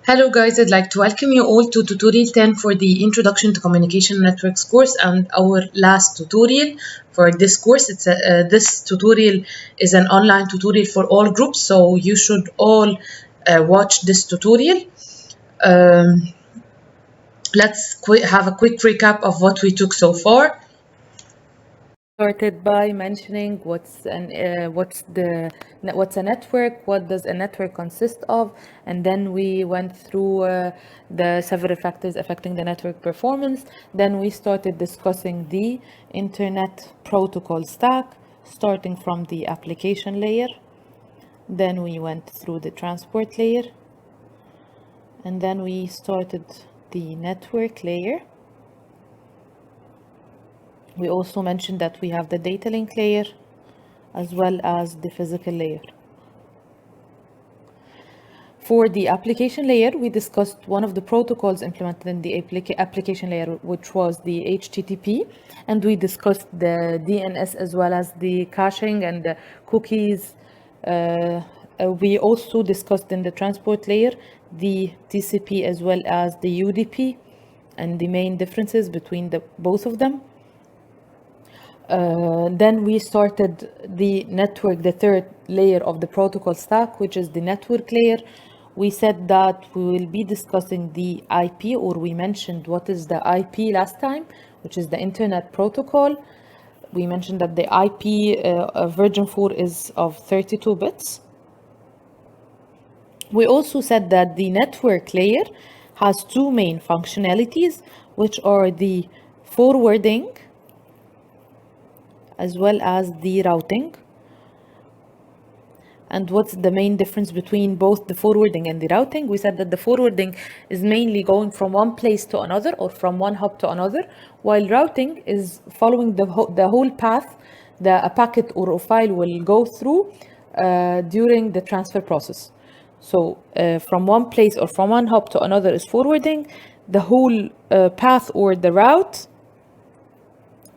Hello guys, I'd like to welcome you all to tutorial 10 for the Introduction to Communication Networks course and our last tutorial for this course. This tutorial is an online tutorial for all groups, so you should all watch this tutorial. Let's have a quick recap of what we took so far. Started by mentioning what's a network, what does a network consist of, and then we went through the several factors affecting the network performance. Then we started discussing the internet protocol stack, starting from the application layer. Then we went through the transport layer, and then we started the network layer. We also mentioned that we have the data link layer as well as the physical layer. For the application layer, we discussed one of the protocols implemented in the application layer, which was the HTTP, and we discussed the DNS as well as the caching and the cookies. We also discussed in the transport layer the TCP as well as the UDP and the main differences between both of them. Then we started the network, the third layer of the protocol stack, which is the network layer. We said that we will be discussing the IP, or we mentioned what is the IP last time, which is the Internet Protocol. We mentioned that the IP version 4 is of 32 bits. We also said that the network layer has two main functionalities, which are the forwarding as well as the routing. And what's the main difference between both the forwarding and the routing? We said that the forwarding is mainly going from one place to another or from one hub to another, while routing is following the whole path that a packet or a file will go through during the transfer process. So from one place or from one hub to another is forwarding. The whole path or the route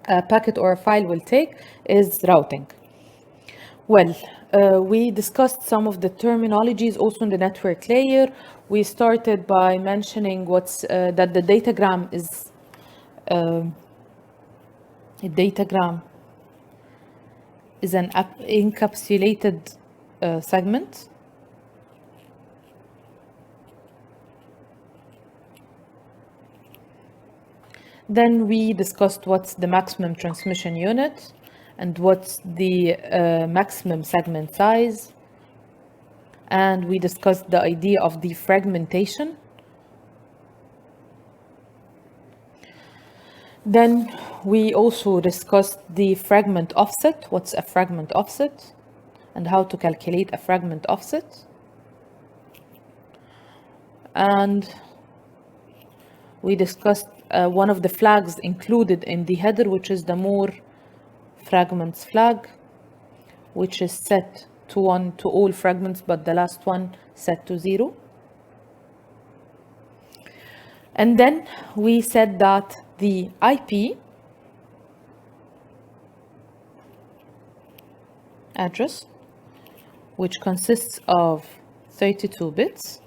a packet or a file will take is routing. Well, we discussed some of the terminologies also in the network layer. We started by mentioning that the datagram is an encapsulated segment. Then we discussed what's the maximum transmission unit and what's the maximum segment size. And we discussed the idea of the fragmentation. Then we also discussed the fragment offset, what's a fragment offset, and how to calculate a fragment offset. And we discussed one of the flags included in the header, which is the more fragments flag, which is set to 1 to all fragments, but the last one set to 0. And then we said that the IP address, which consists of 32 bits,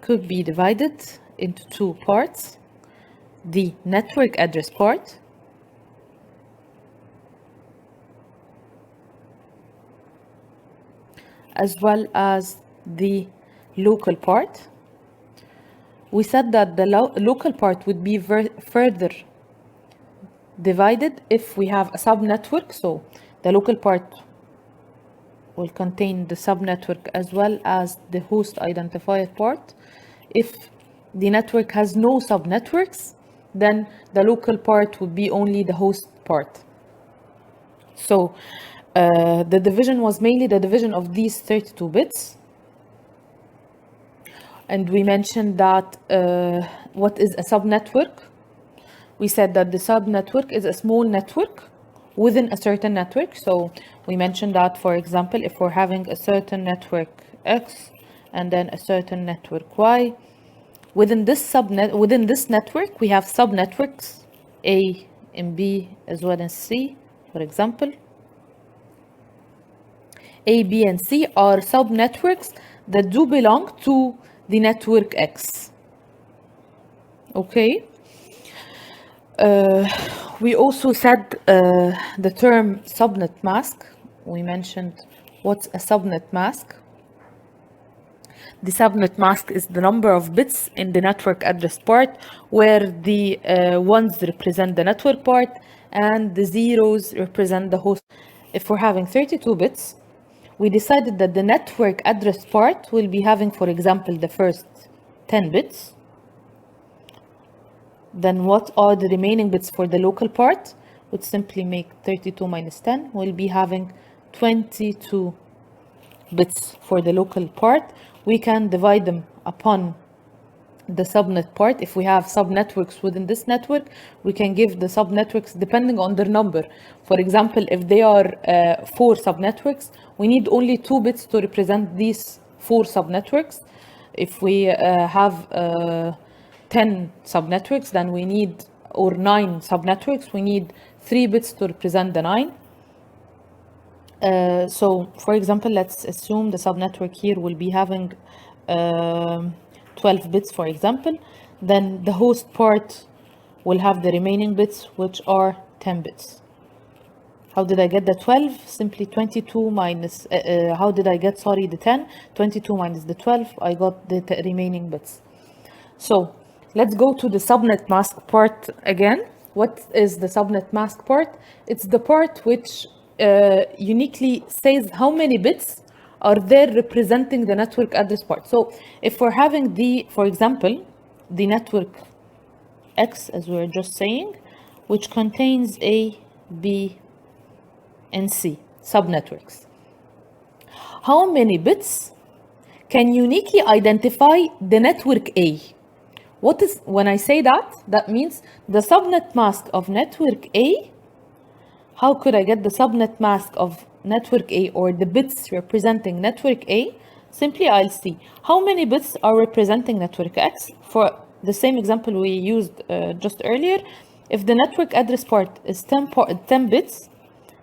could be divided into two parts: the network address part as well as the local part. We said that the local part would be further divided if we have a subnetwork. So the local part will contain the subnetwork as well as the host identifier part. If the network has no subnetworks, then the local part would be only the host part. So the division was mainly the division of these 32 bits. And we mentioned that what is a subnetwork? We said that the subnetwork is a small network within a certain network. So we mentioned that, for example, if we're having a certain network X and then a certain network Y, within this network, we have subnetworks A and B as well as C, for example. A, B, and C are subnetworks that do belong to the network X. Okay. We also said the term subnet mask. We mentioned what's a subnet mask. The subnet mask is the number of bits in the network address part, where the ones represent the network part and the zeros represent the host. If we're having 32 bits, we decided that the network address part will be having, for example, the first 10 bits. Then what are the remaining bits for the local part? Would simply make 32 minus 10. We'll be having 22 bits for the local part. We can divide them upon the subnet part. If we have subnetworks within this network, we can give the subnetworks depending on their number. For example, if they are 4 subnetworks, we need only 2 bits to represent these 4 subnetworks. If we have 10 subnetworks, then we need, or 9 subnetworks, we need 3 bits to represent the 9. So, for example, let's assume the subnetwork here will be having 12 bits, for example. Then the host part will have the remaining bits, which are 10 bits. How did I get the 12? Simply 22 minus, how did I get, sorry, the 10? 22 minus the 12, I got the remaining bits. So, let's go to the subnet mask part again. What is the subnet mask part? It's the part which uniquely says how many bits are there representing the network address part. So if we're having for example, the network X, as we were just saying, which contains A, B, and C subnetworks, how many bits can uniquely identify the network A? What is, when I say that, that means the subnet mask of network A. How could I get the subnet mask of network A, or the bits representing network A? Simply I'll see how many bits are representing network X. For the same example we used just earlier, if the network address part is 10 bits,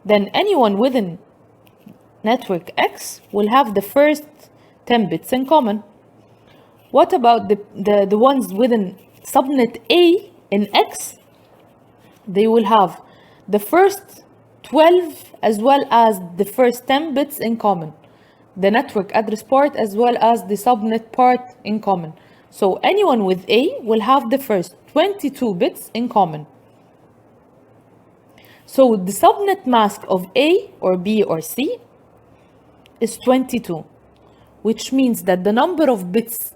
then anyone within network X will have the first 10 bits in common. What about the ones within subnet A in X? They will have the first 12 as well as the first 10 bits in common. The network address part as well as the subnet part in common. So anyone with A will have the first 22 bits in common. So the subnet mask of A or B or C is 22, which means that the number of bits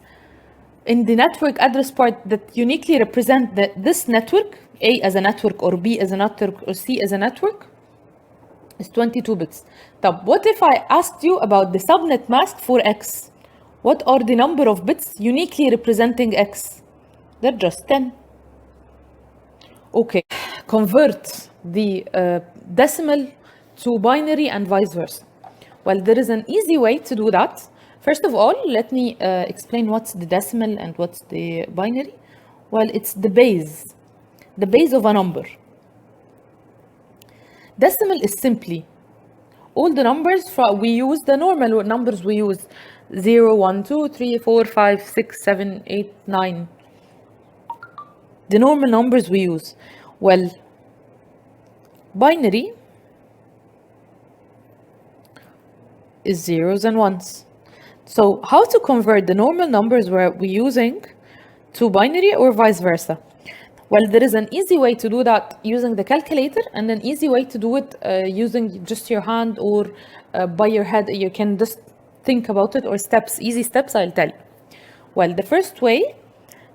in the network address part that uniquely represent this network, A as a network or B as a network or C as a network, is 22 bits. Now, what if I asked you about the subnet mask for X? What are the number of bits uniquely representing X? They're just 10. Okay, convert the decimal to binary and vice versa. Well, there is an easy way to do that. First of all, let me explain what's the decimal and what's the binary. Well, it's the base of a number. Decimal is simply all the numbers we use, the normal numbers we use, 0, 1, 2, 3, 4, 5, 6, 7, 8, 9. The normal numbers we use. Well, binary is zeros and ones. So how to convert the normal numbers we're using to binary or vice versa? Well, there is an easy way to do that using the calculator, and an easy way to do it using just your hand or by your head. You can just think about it, or easy steps I'll tell you. Well, the first way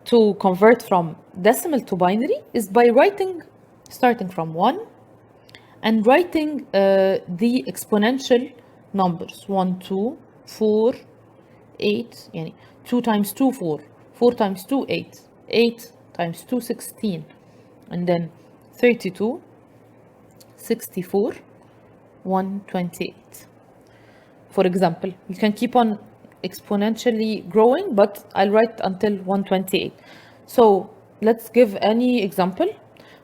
to convert from decimal to binary is by starting from 1 and writing the exponential numbers. 1, 2, 4, 8, yani 2 times 2, 4, 4 times 2, 8, 8 times 2, 16, and then 32, 64, 128. For example, you can keep on exponentially growing, but I'll write until 128. So let's give any example.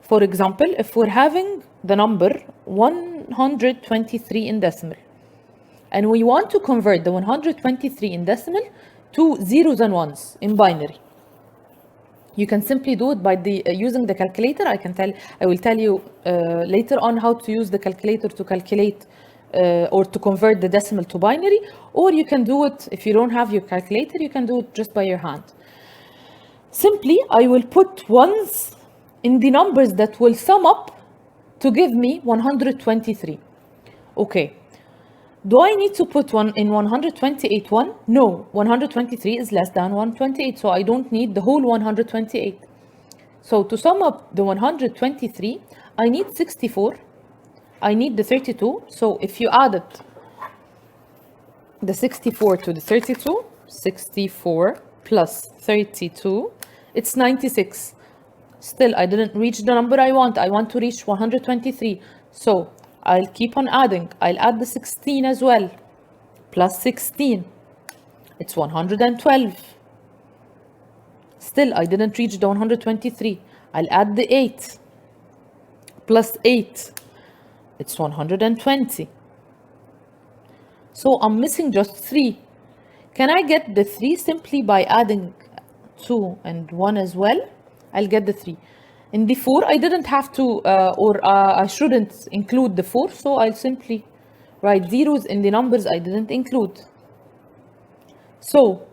For example, if we're having the number 123 in decimal, and we want to convert the 123 in decimal to zeros and ones in binary. You can simply do it by using the calculator. I will tell you later on how to use the calculator to calculate or to convert the decimal to binary, or you can do it, if you don't have your calculator, you can do it just by your hand. Simply, I will put ones in the numbers that will sum up to give me 123. Okay. Do I need to put one in 128 1? No, 123 is less than 128, so I don't need the whole 128. So to sum up the 123, I need 64, I need the 32. So if you added the 64 to the 32, 64 plus 32, it's 96. Still, I didn't reach the number I want. I want to reach 123. So I'll keep on adding. I'll add the 16 as well. Plus 16. It's 112. Still, I didn't reach the 123. I'll add the 8. Plus 8. It's 120. So I'm missing just 3. Can I get the 3 simply by adding 2 and 1 as well? I'll get the 3. In the 4, I didn't have to, I shouldn't include the 4, so I'll simply write zeros in the numbers I didn't include. So,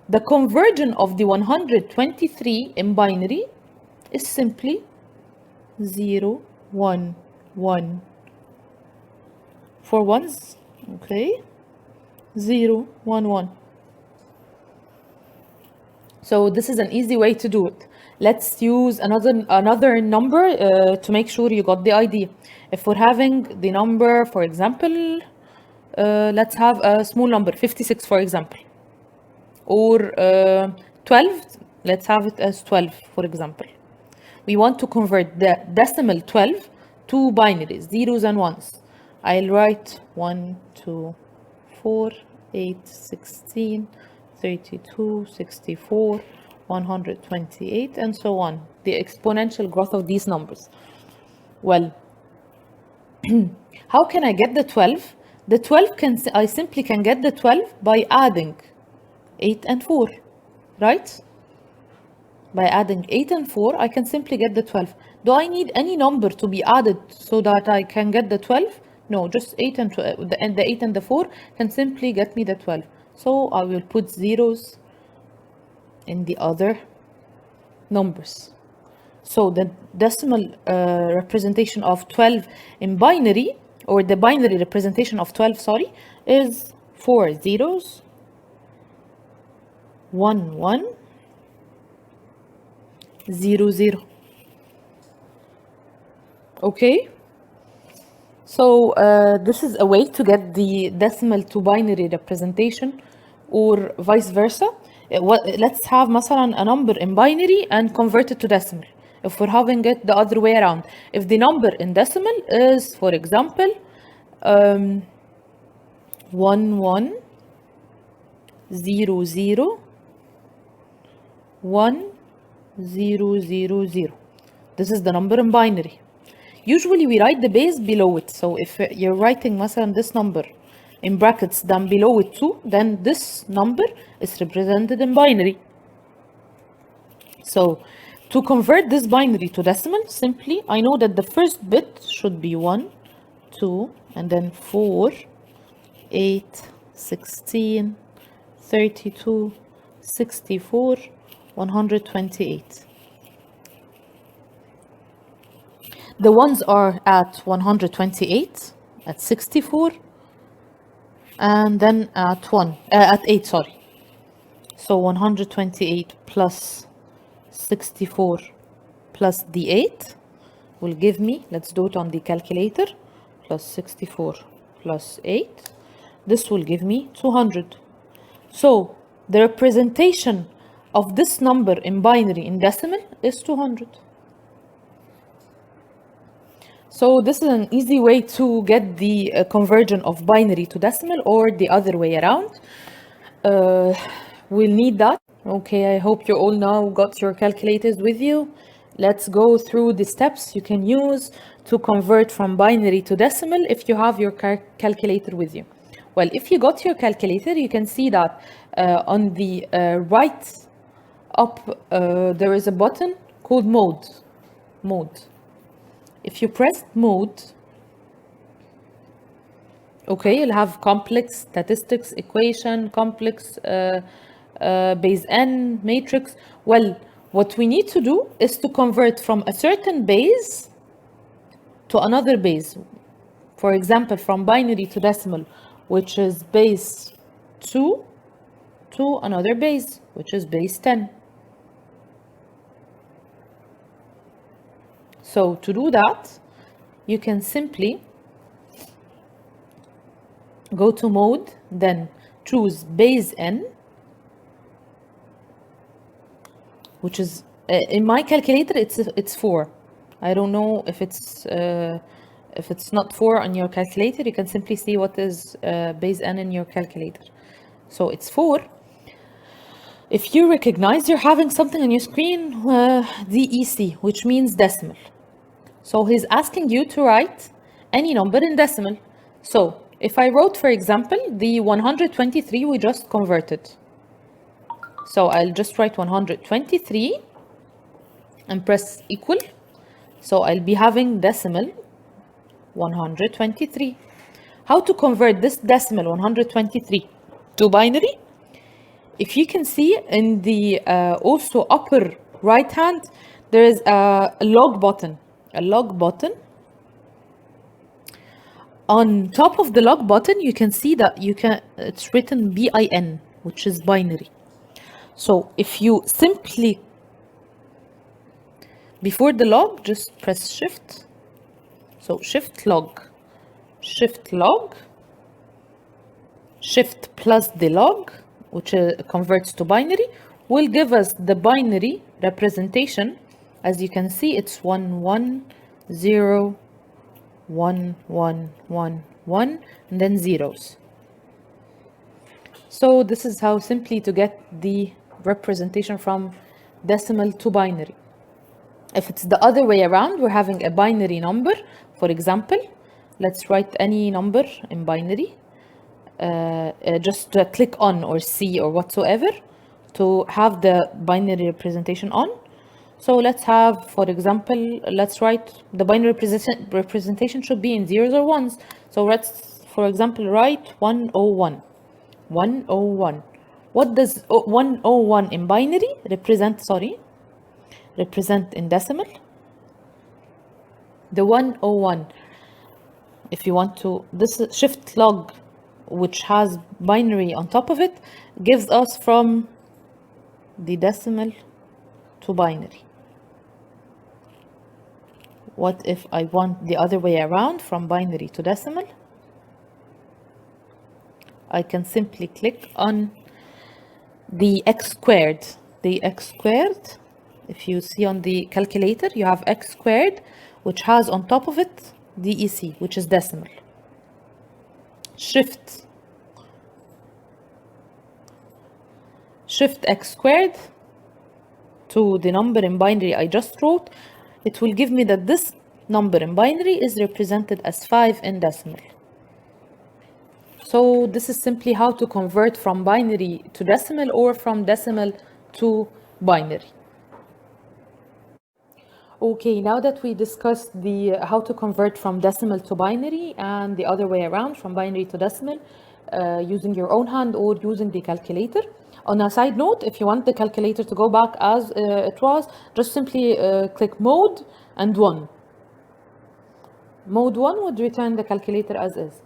the conversion of the 123 in binary is simply 0, 1, 1. For ones, okay, 0, 1, 1. So this is an easy way to do it. Let's use another number to make sure you got the idea. If we're having the number, for example, let's have a small number, 56, for example. Or 12, let's have it as 12, for example. We want to convert the decimal 12 to binaries, zeros and ones. I'll write 1, 2, 4, 8, 16, 32, 64, 128, and so on. The exponential growth of these numbers. Well, how can I get the 12? The 12 I simply can get the 12 by adding 8 and 4, right? By adding 8 and 4, I can simply get the 12. Do I need any number to be added so that I can get the 12? No, just 8 and 12, the 8 and the 4 can simply get me the 12. So I will put zeros in the other numbers. So the decimal representation of 12 in binary, or the binary representation of 12, sorry, is 4 zeros, 1, 1, 0, 0. Okay? So this is a way to get the decimal to binary representation, or vice versa. Let's have مثلا a number in binary and convert it to decimal. If we're having it the other way around, if the number in decimal is, for example, 1, 1, 0, 0, 1, 0, 0, 0. This is the number in binary. Usually we write the base below it. So if you're writing مثلا this number in brackets, then below it too, then this number is represented in binary. So to convert this binary to decimal, simply I know that the first bit should be 1, 2, and then 4, 8, 16, 32, 64, 128. The ones are at 128, at 64, and then at 8, sorry. So 128 plus 64 plus the 8 will give me, let's do it on the calculator, plus 64 plus 8. This will give me 200. So the representation of this number in binary in decimal is 200. So this is an easy way to get the conversion of binary to decimal, or the other way around. We'll need that. Okay, I hope you all now got your calculators with you. Let's go through the steps you can use to convert from binary to decimal if you have your calculator with you. Well, if you go to your calculator, you can see that on the right up, there is a button called mode. Mode. If you press mode, okay, you'll have complex statistics, equation, complex base n, matrix. Well, what we need to do is to convert from a certain base to another base. For example, from binary to decimal, which is base 2, to another base, which is base 10. So to do that, you can simply go to mode, then choose base n, which is in my calculator it's 4. I don't know if it's not 4 on your calculator. You can simply see what is base n in your calculator. So it's 4. If you recognize you're having something on your screen, DEC, which means decimal. So he's asking you to write any number in decimal. So if I wrote, for example, the 123 we just converted. So I'll just write 123 and press equal. So I'll be having decimal 123. How to convert this decimal 123 to binary? If you can see in the also upper right hand, there is a log button. A log button. On top of the log button, you can see that it's written BIN, which is binary. So if you simply, before the log, just press shift. So shift log, shift log, shift plus the log, which converts to binary, will give us the binary representation. As you can see, it's 1 1 0 1 1 1 1 and then zeros. So this is how simply to get the representation from decimal to binary. If it's the other way around, we're having a binary number. For example, let's write any number in binary. Just click on or C or whatsoever to have the binary representation on. So let's have, for example, let's write the binary representation should be in zeros or ones. So let's, for example, write 101. 101. What does 101 in binary represent? Sorry, represent in decimal. The 101, if you want to, this shift log, which has binary on top of it, gives us from the decimal to binary. What if I want the other way around, from binary to decimal? I can simply click on the x squared. The x squared, if you see on the calculator, you have x squared, which has on top of it DEC, which is decimal. Shift x squared to the number in binary I just wrote. It will give me that this number in binary is represented as 5 in decimal. So this is simply how to convert from binary to decimal or from decimal to binary. Okay, now that we discussed the how to convert from decimal to binary and the other way around, from binary to decimal, using your own hand or using the calculator. On a side note, if you want the calculator to go back as it was, just simply click mode and 1. Mode 1 would return the calculator as is.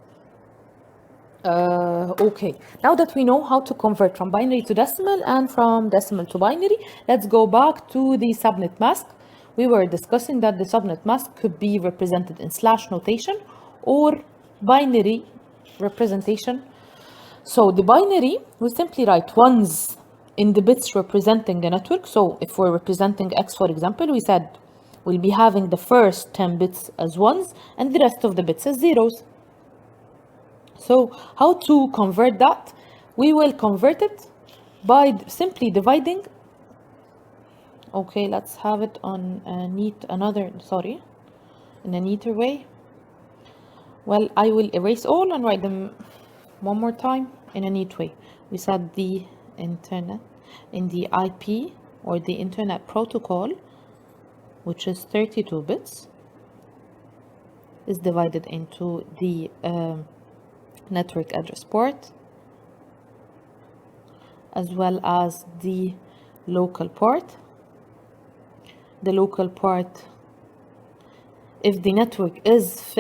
Okay, now that we know how to convert from binary to decimal and from decimal to binary, let's go back to the subnet mask. We were discussing that the subnet mask could be represented in slash notation or binary representation. So the binary, we simply write ones in the bits representing the network. So if we're representing X, for example, we said we'll be having the first 10 bits as ones and the rest of the bits as zeros. So how to convert that? We will convert it by simply dividing. Okay, let's have it on a in a neater way. Well, I will erase all and write them one more time in a neat way. We said the internet in the IP or the internet protocol, which is 32 bits, is divided into the network address port as well as the local port. The local port, if the network is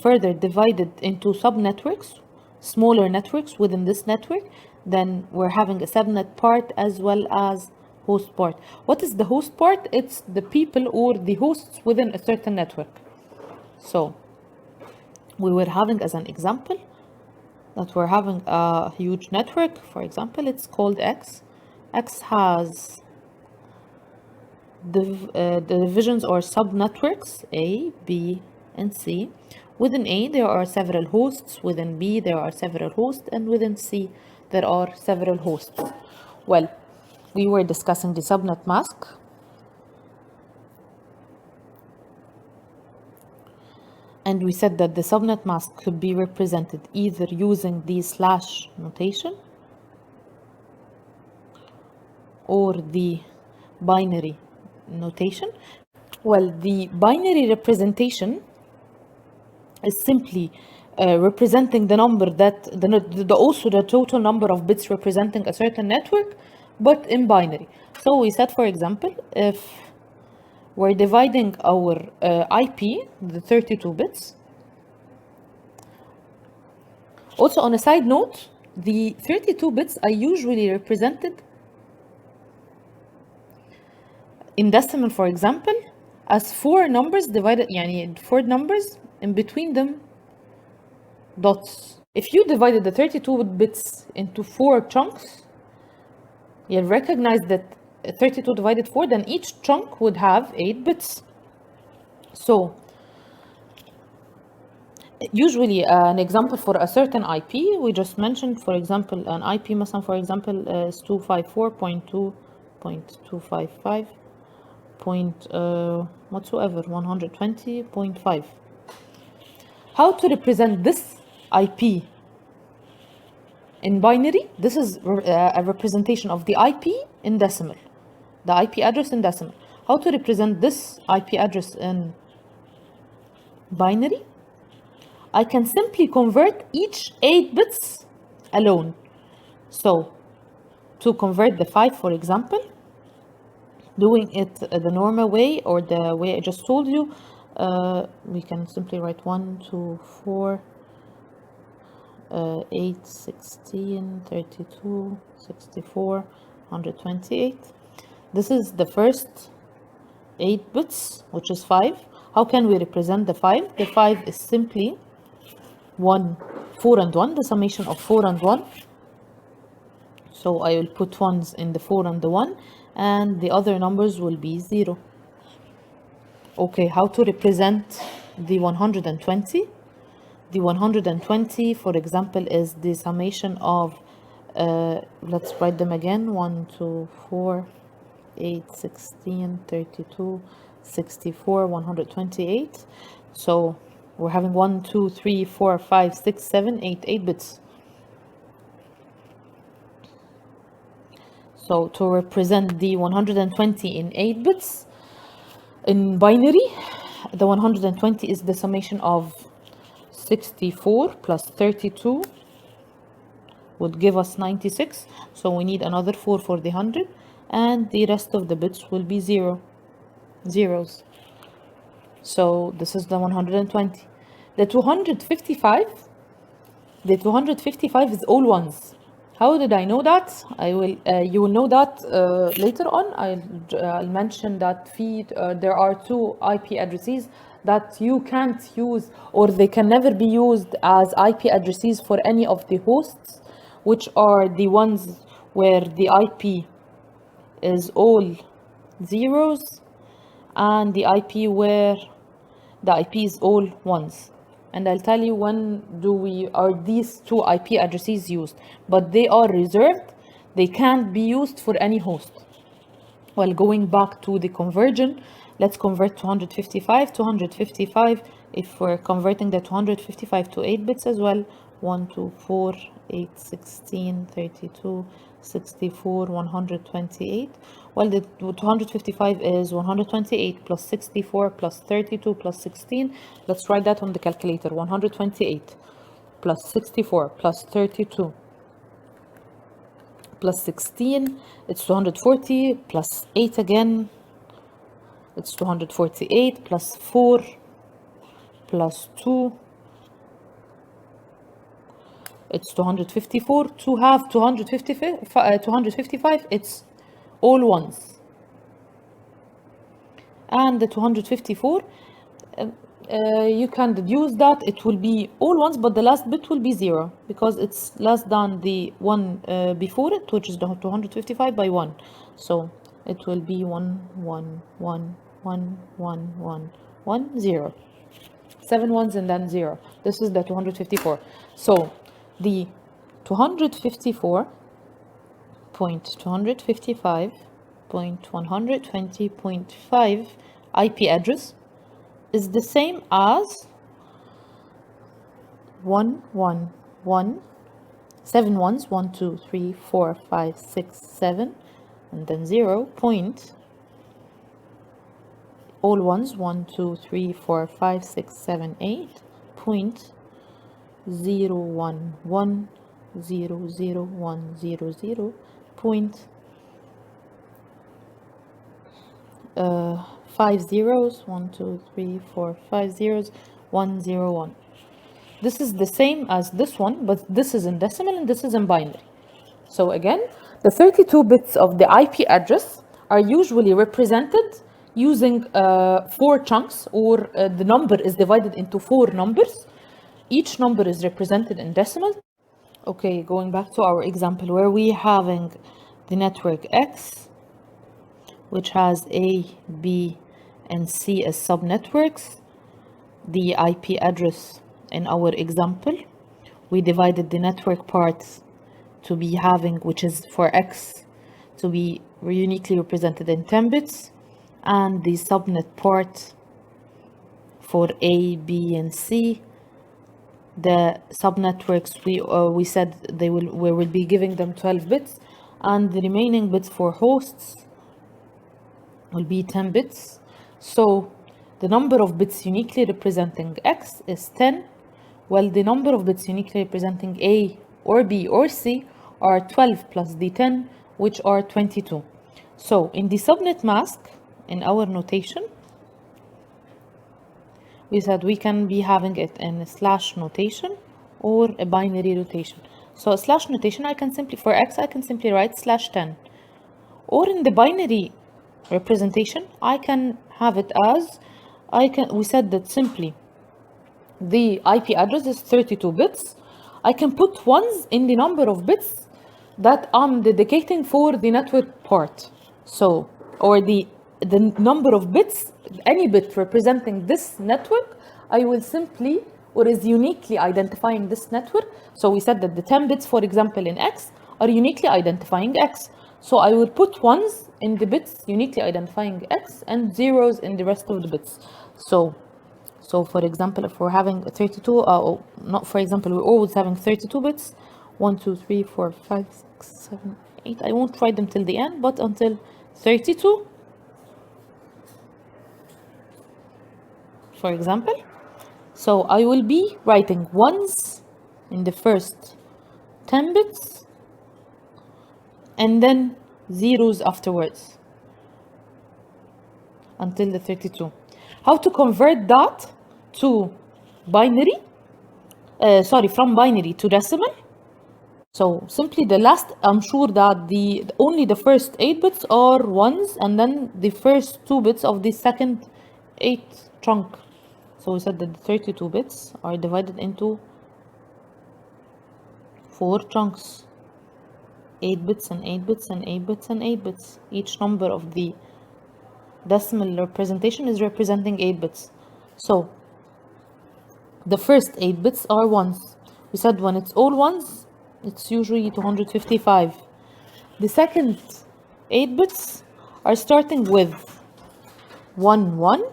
further divided into subnetworks, smaller networks within this network, then we're having a subnet part as well as host part. What is the host part? It's the people or the hosts within a certain network. So we were having as an example that we're having a huge network. For example, it's called X. X has the divisions or subnetworks A, B, and C. Within A, there are several hosts. Within B, there are several hosts. And within C, there are several hosts. Well, we were discussing the subnet mask. And we said that the subnet mask could be represented either using the slash notation or the binary notation. Well, the binary representation is simply representing the number that also the total number of bits representing a certain network, but in binary. So we said, for example, if we're dividing our IP, the 32 bits. Also, on a side note, the 32 bits are usually represented in decimal, for example, as 4 numbers divided, يعني 4 numbers in between them dots. If you divided the 32 bits into 4 chunks, you'll recognize that 32 divided 4, then each chunk would have 8 bits. So usually an example for a certain IP, we just mentioned, for example, an IP مثلا, for example, is 254.2.255. whatsoever 120.5. How to represent this IP in binary? This is a representation of the IP in decimal, the IP address in decimal. How to represent this IP address in binary? I can simply convert each 8 bits alone. So to convert the 5, for example, doing it the normal way or the way I just told you, we can simply write 1, 2, 4, 8, 16, 32, 64, 128. This is the first 8 bits, which is 5. How can we represent the 5? The 5 is simply 1, 4 and 1, the summation of 4 and 1. So I will put 1s in the 4 and the 1, and the other numbers will be 0. Okay, how to represent the 120? The 120, for example, is the summation of, let's write them again, 1, 2, 4, 8, 16, 32, 64, 128. So we're having 1, 2, 3, 4, 5, 6, 7, 8 bits. So to represent the 120 in 8 bits in binary, the 120 is the summation of 64 plus 32 would give us 96. So we need another 4 for the 100, and the rest of the bits will be zeros. So this is the 120. The 255 is all ones. How did I know that? You will know that later on. I'll mention that there are 2 IP addresses that you can't use, or they can never be used as IP addresses for any of the hosts, which are the ones where the IP is all zeros and the IP where the IP is all ones. And I'll tell you when are these 2 IP addresses used, but they are reserved. They can't be used for any host. Well, going back to the conversion, let's convert 255. If we're converting the 255 to 8 bits as well, 1, 2, 4, 8, 16, 32, 64, 128. Well, the 255 is 128 plus 64 plus 32 plus 16. Let's write that on the calculator. 128 plus 64 plus 32 plus 16, it's 240, plus 8 again, it's 248, plus 4, plus 2, it's 254. To have 255, it's all ones. And the 254, you can deduce that it will be all ones, but the last bit will be 0 because it's less than the one before it, which is the 255 by 1. So it will be 1, 1, 1, 1, 1, 1, 1, 0. 7 ones and then 0. This is the 254. So the 255.255.120.5 IP address is the same as 1, 1, 1, 7 ones, 1, 2, 3, 4, 5, 6, 7, and then 0 point, all ones, 1, 2, 3, 4, 5, 6, 7, 8, point 0, 1, 1, 0, 0, 1, 0, 0, point 5 zeros, 1, 2, 3, 4, 5 zeros, 1, 0, 1. This is the same as this one, but this is in decimal and this is in binary. So again, the 32 bits of the IP address are usually represented using 4 chunks, or the number is divided into 4 numbers. Each number is represented in decimal. Okay, going back to our example where we having the network X, which has A, B, and C as subnetworks. The IP address in our example, we divided the network parts to be having, which is for X, to be uniquely represented in 10 bits, and the subnet part for A, B, and C. The subnetworks, we said we will be giving them 12 bits, and the remaining bits for hosts will be 10 bits. So the number of bits uniquely representing X is 10, while the number of bits uniquely representing A or B or C are 12 plus the 10, which are 22. So in the subnet mask, in our notation, we said we can be having it in a slash notation or a binary notation. So a slash notation, I can simply, for X, I can simply write slash 10. Or in the binary representation, I can have it as, we said that simply the IP address is 32 bits. I can put ones in the number of bits that I'm dedicating for the network part. So, or the number of bits, any bit representing this network, I will simply, or is uniquely identifying this network. So we said that the 10 bits, for example, in X are uniquely identifying X. So I will put ones in the bits uniquely identifying X and zeros in the rest of the bits. So for example, if we're having 32, not for example, we're always having 32 bits, 1, 2, 3, 4, 5, 6, 7, 8. I won't write them till the end, but until 32, for example. So I will be writing ones in the first 10 bits and then zeros afterwards until the 32. How to convert that to binary? From binary to decimal. So simply the last, I'm sure that only the first 8 bits are ones, and then the first 2 bits of the second 8 chunk. So we said that the 32 bits are divided into 4 chunks. 8 bits and 8 bits and 8 bits and 8 bits. Each number of the decimal representation is representing 8 bits. So the first 8 bits are ones. We said when it's all ones, it's usually 255. The second 8 bits are starting with 1, 1,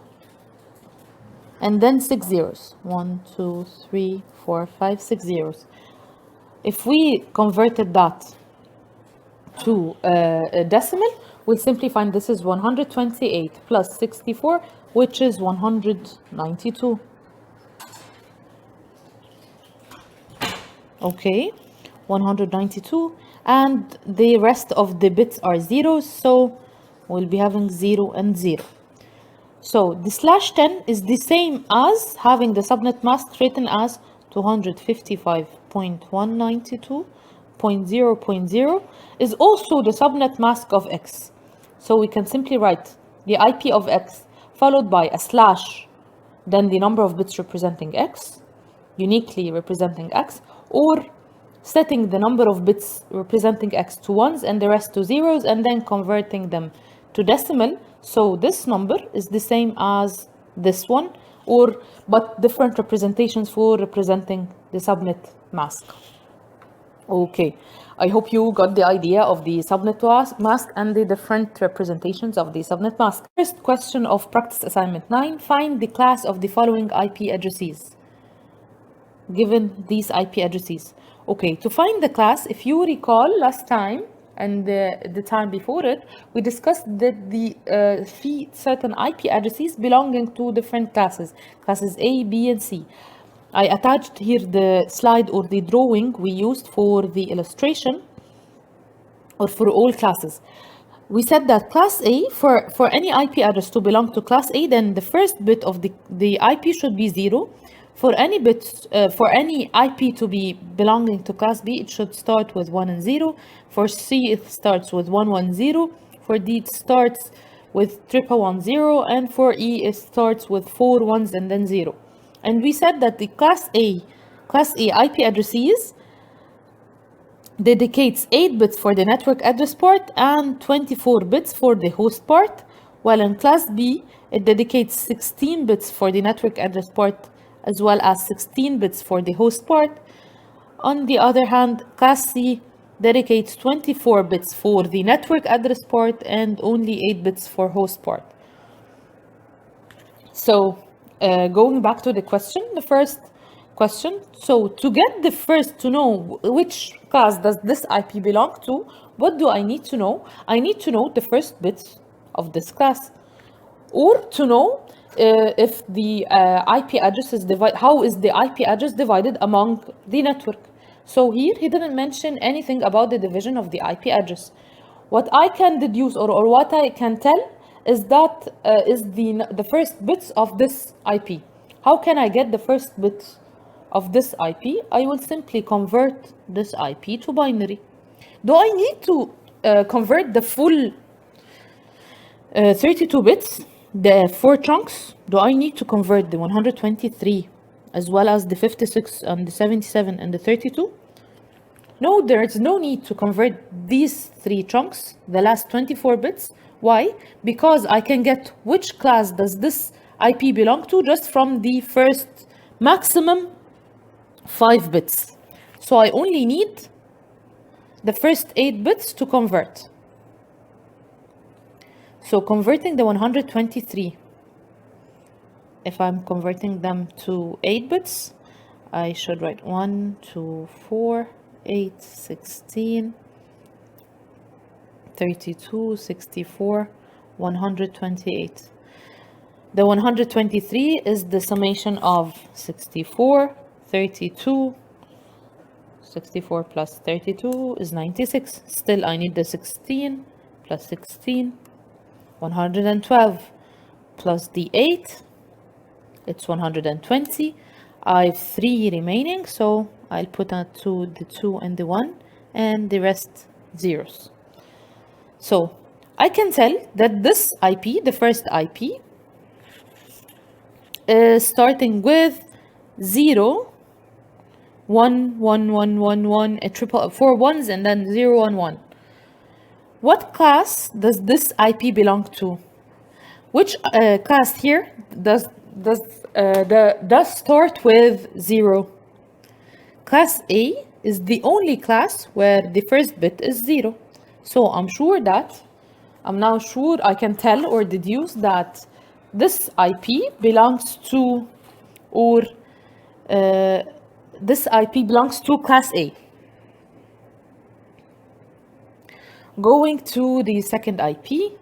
and then 6 zeros. 1, 2, 3, 4, 5, 6 zeros. If we converted that to a decimal, we'll simply find this is 128 plus 64, which is 192. Okay, 192, and the rest of the bits are zeros, so we'll be having 0 and 0. So the /10 is the same as having the subnet mask written as 255.192.0.0 is also the subnet mask of X. So we can simply write the IP of X followed by a slash, then the number of bits representing X, uniquely representing X, or setting the number of bits representing X to ones and the rest to zeros, and then converting them to decimal. So this number is the same as this one, but different representations for representing the subnet mask. Okay, I hope you got the idea of the subnet mask and the different representations of the subnet mask. First question of practice assignment 9, find the class of the following IP addresses. Given these IP addresses. Okay, to find the class, if you recall last time and the time before it, we discussed that the certain IP addresses belonging to different classes A, B, and C. I attached here the slide or the drawing we used for the illustration or for all classes. We said that class A, for any IP address to belong to class A, then the first bit of the IP should be 0. For any IP to be belonging to class B, it should start with 1 and 0. For C, it starts with 1, 1, 0. For D, it starts with 110, and for E, it starts with 4 1s and then 0. And we said that the class A IP addresses dedicates 8 bits for the network address part and 24 bits for the host part, while in class B, it dedicates 16 bits for the network address part as well as 16 bits for the host part. On the other hand, class C dedicates 24 bits for the network address part and only 8 bits for host part. So going back to the question, the first question, so to know which class does this IP belong to, what do I need to know? I need to know the first bits of this class, or to know if the IP address is divided, how is the IP address divided among the network. So here he didn't mention anything about the division of the IP address. What I can deduce or what I can tell is that is the first bits of this IP. How can I get the first bits of this IP? I will simply convert this IP to binary. Do I need to convert the full 32 bits, the 4 chunks? Do I need to convert the 123 as well as the 56 and the 77 and the 32? No, there is no need to convert these 3 chunks, the last 24 bits. Why? Because I can get which class does this IP belong to just from the first maximum 5 bits. So I only need the first 8 bits to convert. So converting the 123, if I'm converting them to 8 bits, I should write 1, 2, 4, 8, 16, 32, 64, 128. The 123 is the summation of 64, 32, 64 plus 32 is 96. Still, I need the 16 plus 16, 112 plus the 8, it's 120. I have 3 remaining, so I'll put out the 2 and the 1, and the rest zeros. So I can tell that this IP, the first IP, is starting with 0, 1, 1, 1, 1, 1, a triple, 4 1s, and then 0, 1, 1. What class does this IP belong to? Which class here does start with 0? Class A is the only class where the first bit is 0. So I'm now sure I can tell or deduce that this IP belongs to, this IP belongs to class A. Going to the second IP.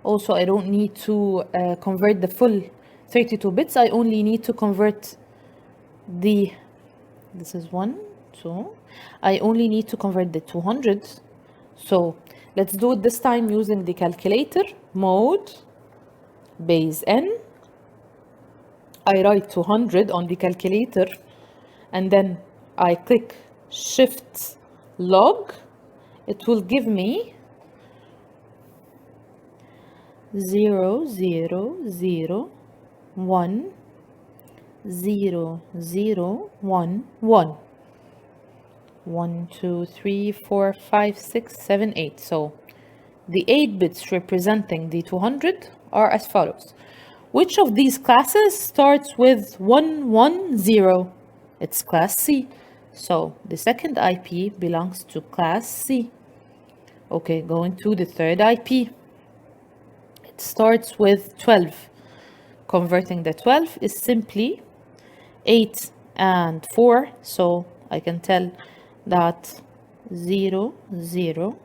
Also, I don't need to convert the full 32 bits. I only need to convert this is 1, 2. I only need to convert the 200. So let's do it this time using the calculator. Mode, base n. I write 200 on the calculator, and then I click Shift log. It will give me 0, 0, 0, 1, 0, 0, 1, 1. 1, 2, 3, 4, 5, 6, 7, 8. So the 8 bits representing the 200 are as follows. Which of these classes starts with 110? It's class C. So the second IP belongs to class C. Okay, going to the third IP. It starts with 12. Converting the 12 is simply 8 and 4. So I can tell that 0, 0,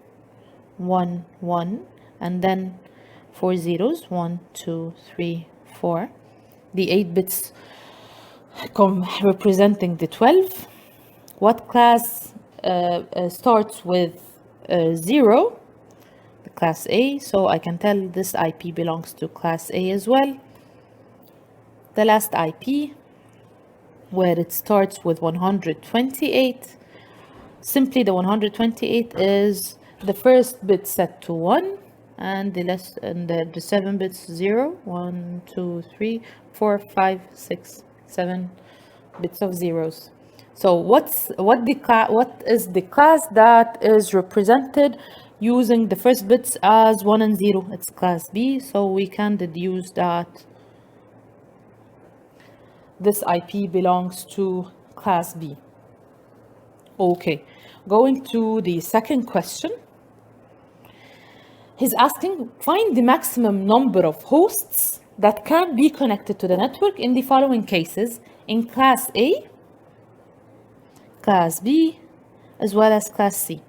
1, 1, and then 4 zeros, 1, 2, 3, 4. The 8 bits representing the 12. What class starts with 0? The class A, so I can tell this IP belongs to class A as well. The last IP, where it starts with 128, simply the 128 is the first bit set to 1, and the 7 bits 0, 1, 2, 3, 4, 5, 6, 7 bits of zeros. So what is the class that is represented using the first bits as 1 and 0? It's class B, so we can deduce that this IP belongs to class B. Okay, going to the second question. He's asking, find the maximum number of hosts that can be connected to the network in the following cases in class A, class B, as well as class C.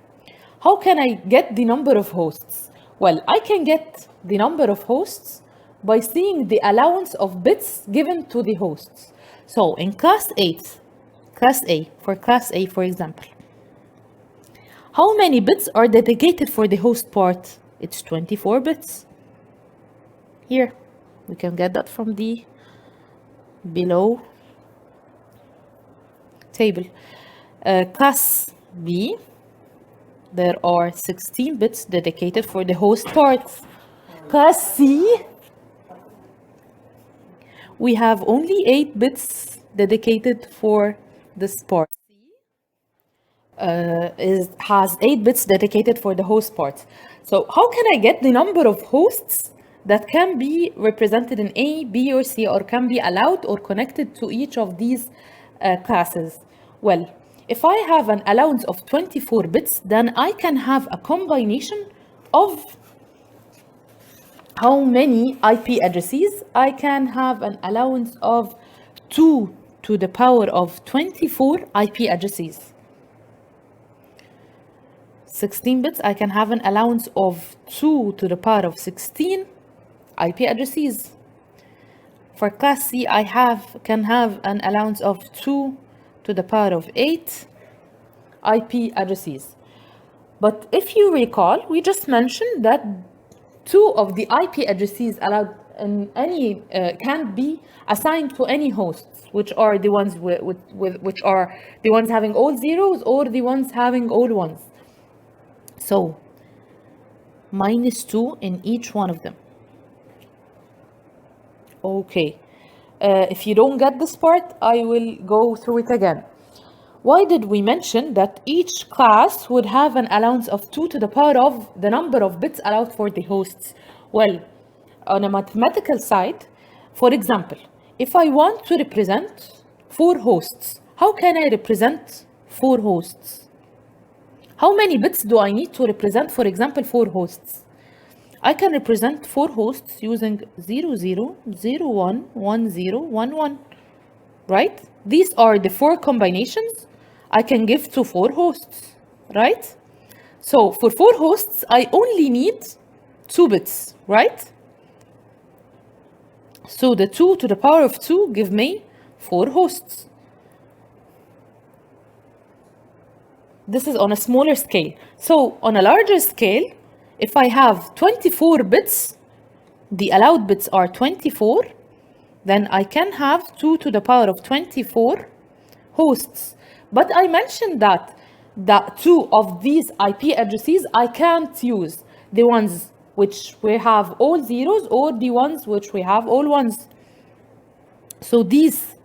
How can I get the number of hosts? Well, I can get the number of hosts by seeing the allowance of bits given to the hosts. So in class A, for example, how many bits are dedicated for the host part? It's 24 bits. Here, we can get that from the below table. Class B, there are 16 bits dedicated for the host parts. Class C, we have only 8 bits dedicated for this part. Has 8 bits dedicated for the host part. So how can I get the number of hosts that can be represented in A, B, or C, or can be allowed or connected to each of these classes? Well, if I have an allowance of 24 bits, then I can have a combination of how many IP addresses? I can have an allowance of 2 to the power of 24 IP addresses. 16 bits, I can have an allowance of 2 to the power of 16 IP addresses. For class C, I can have an allowance of 2 to the power of 8 IP addresses. But if you recall, we just mentioned that 2 of the IP addresses allowed in any can be assigned to any hosts, which are the ones which are the ones having all zeros or the ones having all ones. So -2 in each one of them. Okay, if you don't get this part, I will go through it again. Why did we mention that each class would have an allowance of 2 to the power of the number of bits allowed for the hosts? Well, on a mathematical side, for example, if I want to represent 4 hosts, how can I represent 4 hosts? How many bits do I need to represent, for example, 4 hosts? I can represent 4 hosts using 0, 0, 0, 1, 1, 0, 1, 1, right? These are the 4 combinations I can give to 4 hosts, right? So for 4 hosts, I only need 2 bits, right? So the 2 to the power of 2 give me 4 hosts. This is on a smaller scale. So on a larger scale, if I have 24 bits, the allowed bits are 24, then I can have 2 to the power of 24 hosts. But I mentioned that 2 of these IP addresses I can't use. The ones which we have all zeros or the ones which we have all ones. So these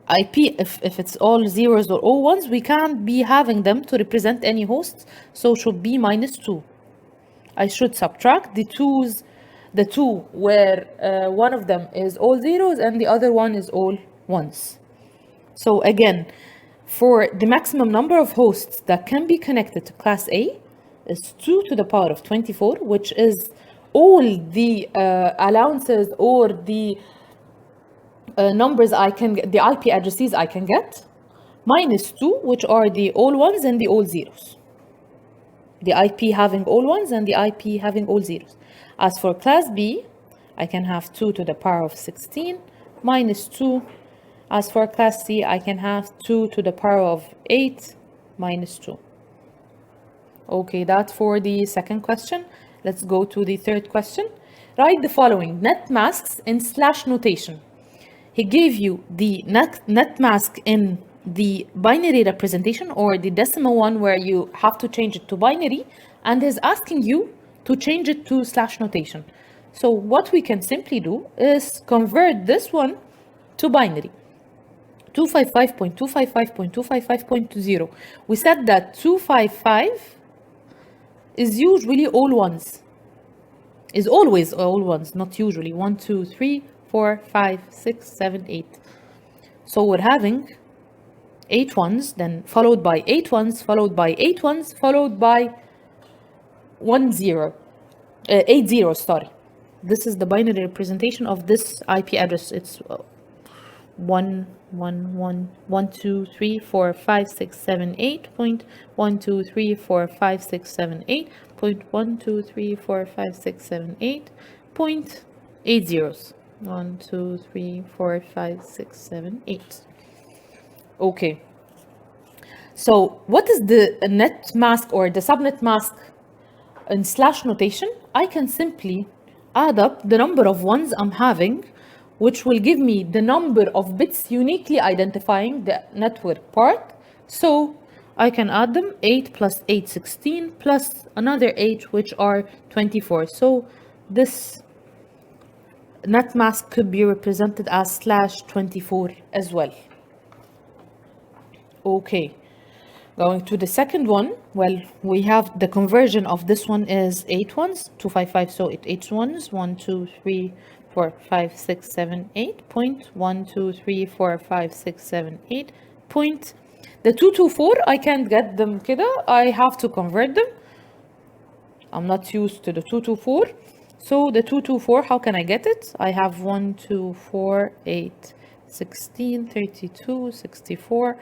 IP, if it's all zeros or all ones, we can't be having them to represent any hosts, so should be -2. I should subtract the 2 where one of them is all zeros and the other one is all ones. So again, for the maximum number of hosts that can be connected to class A is 2 to the power of 24, which is all the allowances or the numbers I can get, the IP addresses I can get, -2, which are the all ones and the all zeros. The IP having all ones and the IP having all zeros. As for class B, I can have 2 to the power of 16 -2. As for class C, I can have 2 to the power of 8 -2. Okay, that's for the second question. Let's go to the third question. Write the following net masks in slash notation. He gave you the net mask in the binary representation or the decimal one where you have to change it to binary, and is asking you to change it to slash notation. So what we can simply do is convert this one to binary. 255.255.255.0. We said that 255 is usually all ones. Is always all ones, not usually. 1, 2, 3, 4, 5, 6, 7, 8. So we're having 8 ones, then followed by 8 ones, followed by 8 ones, followed by 1 0. 8 zeros, sorry. This is the binary representation of this IP address. It's 1, 1, 1, 1, 2, 3, 4, 5, 6, 7, 8. Point 1, 2, 3, 4, 5, 6, 7, 8. Point 1, 2, 3, 4, 5, 6, 7, 8. Point 8 zeros. 1, 2, 3, 4, 5, 6, 7, 8. Okay. So what is the net mask or the subnet mask in slash notation? I can simply add up the number of ones I'm having, which will give me the number of bits uniquely identifying the network part. So I can add them, 8 plus 8, 16, plus another 8, which are 24. So this net mask could be represented as slash 24 as well. Okay, going to the second one. Well, we have the conversion of this one is 8 ones, 255, so it 8 ones, 1, 2, 3, 4, 5, 6, 7, 8. Point 1, 2, 3, 4, 5, 6, 7, 8. Point. The 224, I can't get them كده, I have to convert them. I'm not used to the 224. So the 224, how can I get it? I have 1, 2, 4, 8, 16, 32, 64,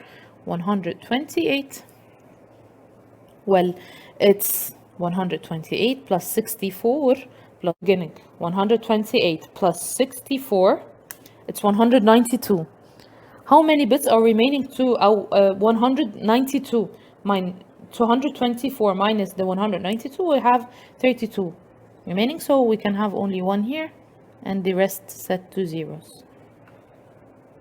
128. Well, it's 128 plus 64 plus beginning. 128 plus 64, it's 192. How many bits are remaining to 192? 224 minus the 192, we have 32 remaining, so we can have only one here and the rest set to zeros.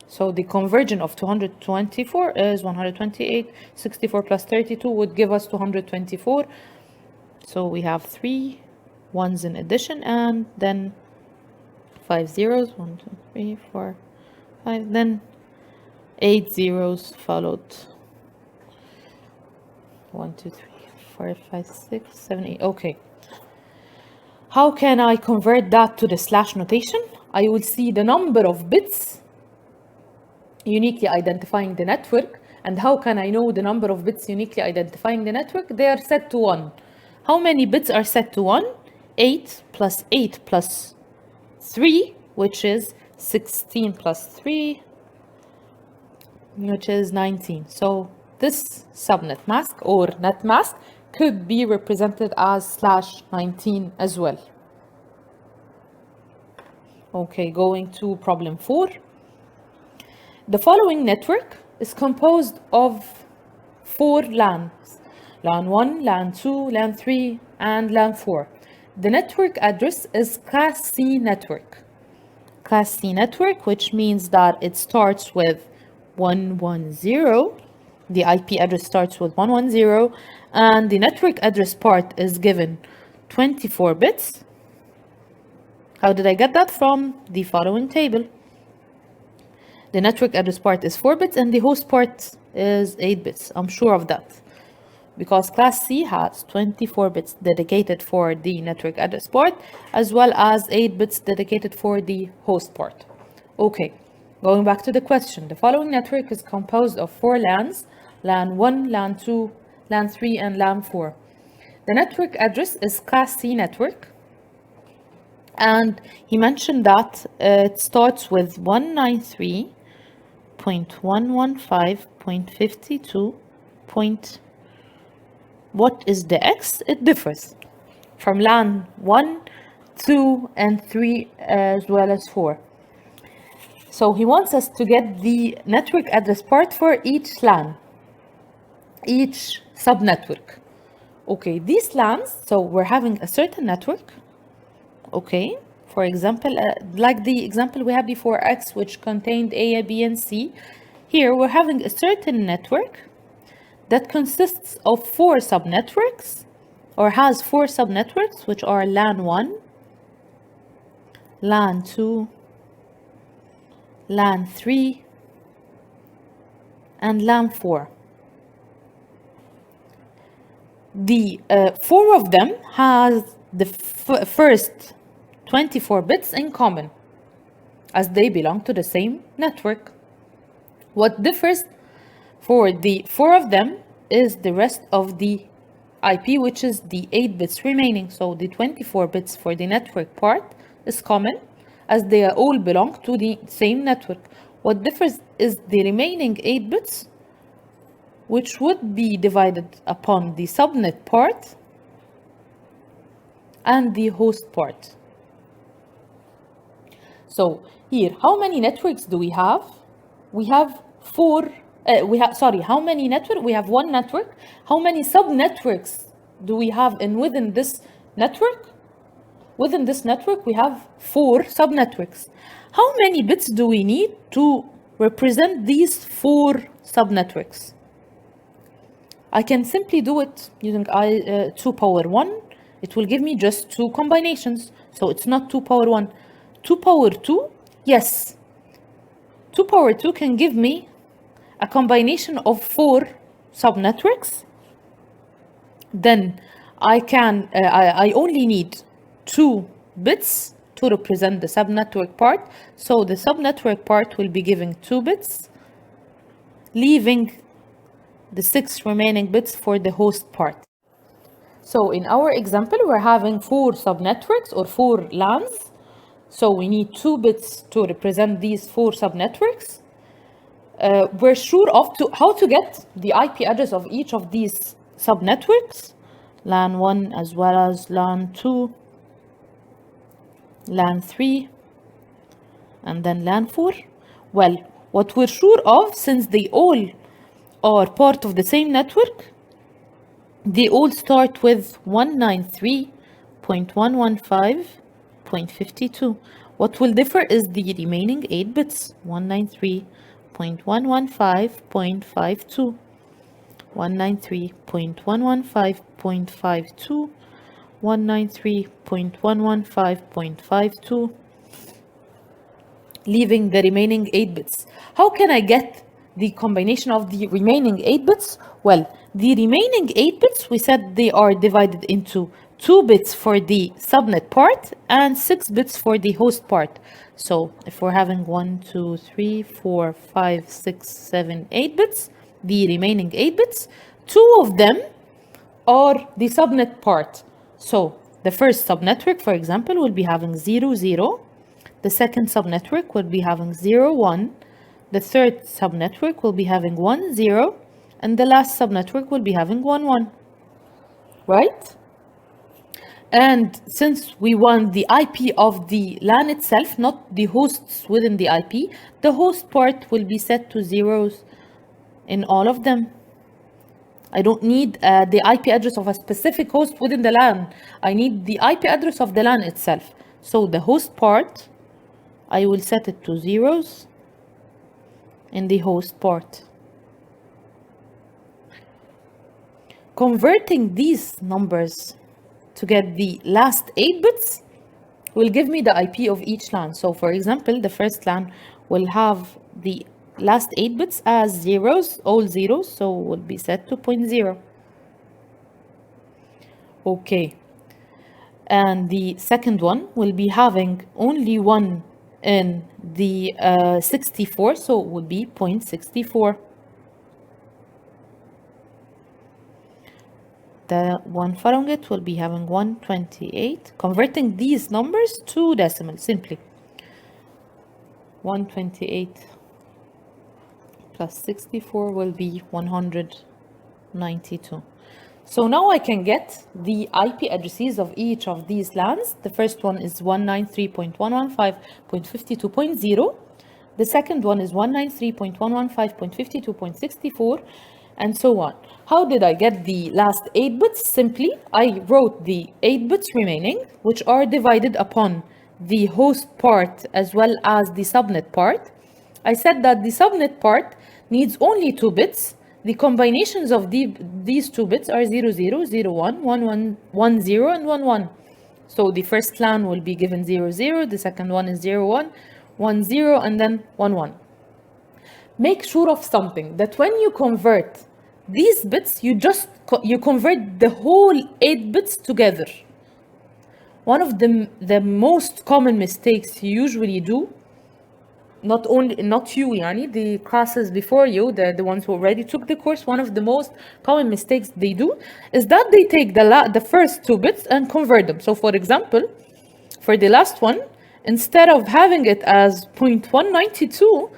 So the conversion of 224 is 128. 64 plus 32 would give us 224. So we have 3 ones in addition and then 5 zeros. 1, 2, 3, 4, 5. Then 8 zeros followed. 1, 2, 3, 4, 5, 6, 7, 8. Okay. How can I convert that to the slash notation? I will see the number of bits uniquely identifying the network. And how can I know the number of bits uniquely identifying the network? They are set to 1. How many bits are set to 1? 8 plus 8 plus 3, which is 16 plus 3, which is 19. So this subnet mask or net mask could be represented as /19 as well. Okay, going to problem 4. The following network is composed of 4 LANs: LAN 1, LAN 2, LAN 3, and LAN 4. The network address is Class C network. Class C network, which means that it starts with 110. The IP address starts with 110, and the network address part is given 24 bits. How did I get that? From the following table. The network address part is 4 bits and the host part is 8 bits. I'm sure of that, because Class C has 24 bits dedicated for the network address part, as well as 8 bits dedicated for the host part. Okay, going back to the question. The following network is composed of 4 LANs: LAN 1, LAN 2, LAN 3, and LAN 4. The network address is Class C network, and he mentioned that it starts with 193.115.52. What is the X? It differs from LAN 1, 2, and 3, as well as 4. So he wants us to get the network address part for each LAN, each subnetwork. Okay, these LANs, so we're having a certain network. Okay, for example, like the example we had before, X, which contained A, B, and C. Here we're having a certain network that consists of 4 subnetworks, or has 4 subnetworks, which are LAN 1, LAN 2, LAN 3, and LAN 4. The 4 of them has the first 24 bits in common, as they belong to the same network. What differs for the 4 of them is the rest of the IP, which is the 8 bits remaining. So the 24 bits for the network part is common, as they all belong to the same network. What differs is the remaining 8 bits, which would be divided upon the subnet part and the host part. So here, how many networks do we have? We have 4. How many networks? We have 1 network. How many subnetworks do we have within this network? Within this network, we have 4 subnetworks. How many bits do we need to represent these 4 subnetworks? I can simply do it using 2 power 1. It will give me just 2 combinations. So it's not 2 power 1. 2 power 2, yes. 2 power 2 can give me a combination of 4 subnetworks. Then I only need 2 bits to represent the subnetwork part. So the subnetwork part will be giving 2 bits, leaving the 6 remaining bits for the host part. So in our example, we're having 4 subnetworks or 4 LANs. So we need 2 bits to represent these 4 subnetworks. We're sure of how to get the IP address of each of these subnetworks: LAN 1 as well as LAN 2, LAN 3, and then LAN 4. Well, what we're sure of, since they all are part of the same network, they all start with 193.115.52. What will differ is the remaining 8 bits: 193.115.52, 193.115.52, 193.115.52, leaving the remaining 8 bits. How can I get the combination of the remaining 8 bits? Well, the remaining 8 bits, we said they are divided into 2 bits for the subnet part and 6 bits for the host part. So if we're having 1, 2, 3, 4, 5, 6, 7, 8 bits, the remaining 8 bits, 2 of them are the subnet part. So the first subnetwork, for example, will be having 0, 0. The second subnetwork will be having 0, 1. The third subnetwork will be having 1, 0. And the last subnetwork will be having 1, 1. right? And since we want the IP of the LAN itself, not the hosts within the IP, the host part will be set to zeros in all of them. I don't need the IP address of a specific host within the LAN. I need the IP address of the LAN itself. So the host part, I will set it to zeros in the host part. Converting these numbers to get the last 8 bits will give me the IP of each LAN. So for example, the first LAN will have the last 8 bits as zeros, all zeros, so will be set to 0.0. Okay. And the second one will be having only one in the 64, so it would be 0.64. The one following it will be having 128. Converting these numbers to decimal simply. 128 plus 64 will be 192. So now I can get the IP addresses of each of these LANs. The first one is 193.115.52.0. The second one is 193.115.52.64, and so on. How did I get the last 8 bits? Simply, I wrote the 8 bits remaining, which are divided upon the host part as well as the subnet part. I said that the subnet part needs only 2 bits. The combinations of these 2 bits are 00, 01, 11, 10, and 11. So the first LAN will be given 00, the second one is 01, 10, and then 11. Make sure of something, that when you convert these bits, you convert the whole 8 bits together. One of the most common mistakes you usually do, not you, yani, the classes before you, the ones who already took the course, one of the most common mistakes they do is that they take the first 2 bits and convert them. So for example, for the last one, instead of having it as 0.192,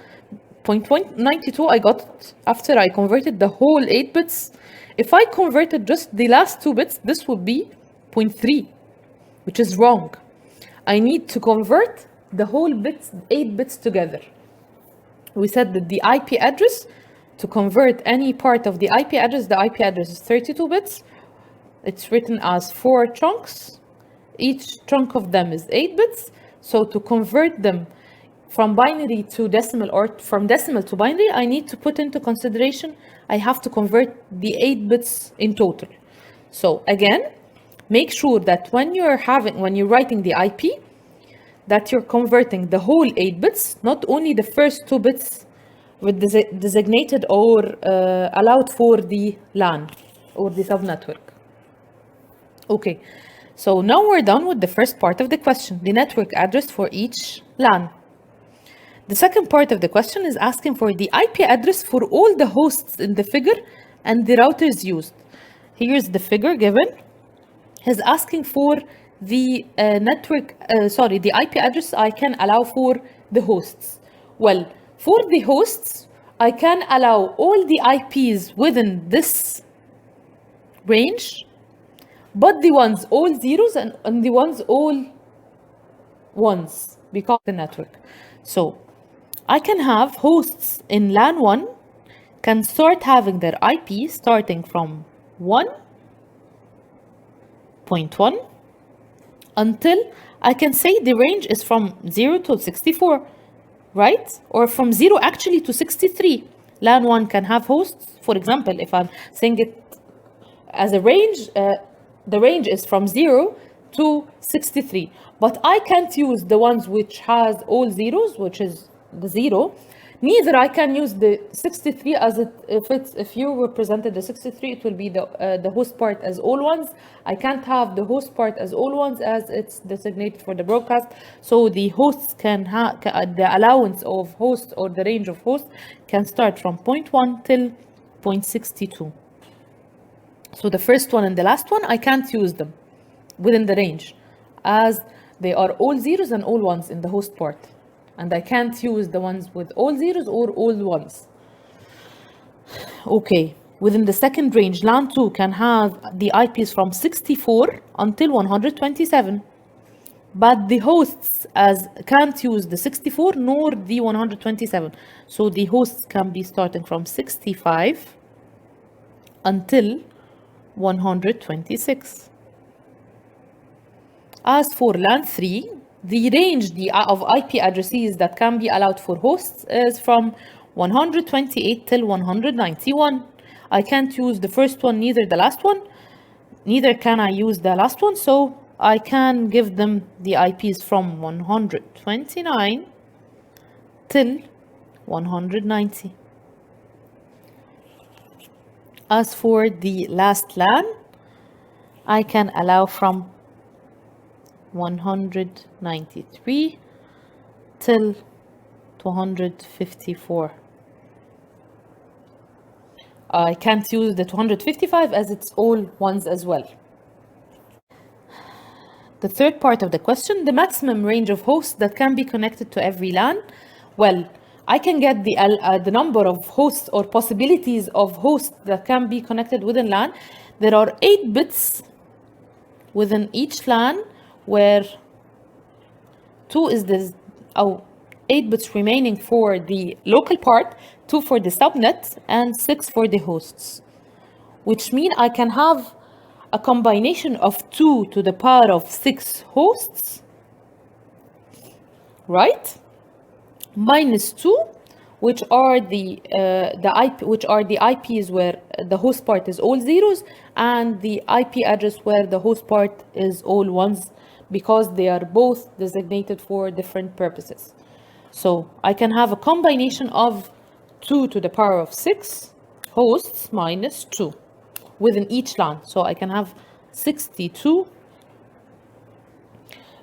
I got it after I converted the whole 8 bits. If I converted just the last 2 bits, this would be 0.3, which is wrong. I need to convert the whole 8 bits together. We said that the IP address, to convert any part of the IP address, the IP address is 32 bits. It's written as 4 chunks. Each chunk of them is 8 bits. So to convert them from binary to decimal or from decimal to binary, I need to put into consideration, I have to convert the 8 bits in total. So again, make sure that when you're writing the IP, that you're converting the whole 8 bits, not only the first 2 bits with designated or allowed for the LAN or the subnetwork. Okay, so now we're done with the first part of the question, the network address for each LAN. The second part of the question is asking for the IP address for all the hosts in the figure and the routers used. Here's the figure given. He's asking for the the IP address I can allow for the hosts. Well, for the hosts, I can allow all the IPs within this range, but the ones all zeros and the ones all ones, because the network. So I can have hosts in LAN 1 can start having their IP starting from 1.1 until I can say the range is from 0 to 64, right? Or from 0 actually to 63. LAN 1 can have hosts. For example, if I'm saying it as a range, the range is from 0 to 63. But I can't use the ones which has all zeros, which is the 0. Neither I can use the 63 as if you represented the 63, it will be the host part as all ones. I can't have the host part as all ones as it's designated for the broadcast. So the hosts can have the allowance of hosts or the range of hosts can start from 0.1 till 0.62. So the first one and the last one, I can't use them within the range as they are all zeros and all ones in the host part. And I can't use the ones with all zeros or all ones. Okay, Within the second range, LAN 2 can have the IPs from 64 until 127. But the hosts can't use the 64 nor the 127. So the hosts can be starting from 65 until 126. As for LAN 3, the range of IP addresses that can be allowed for hosts is from 128 till 191. I can't use the first one, neither the last one. Neither can I use the last one, so I can give them the IPs from 129 till 190. As for the last LAN, I can allow from 193 till 254. I can't use the 255 as it's all ones as well. The third part of the question, the maximum range of hosts that can be connected to every LAN. Well, I can get the number of hosts or possibilities of hosts that can be connected within LAN. There are 8 bits within each LAN, where 2 is the 8 bits remaining for the local part, 2 for the subnet, and 6 for the hosts, which mean I can have a combination of 2 to the power of 6 hosts, right? Minus 2, which are the IPs where the host part is all zeros, and the IP address where the host part is all ones, because they are both designated for different purposes. So I can have a combination of 2 to the power of 6 hosts minus 2 within each LAN. So I can have 62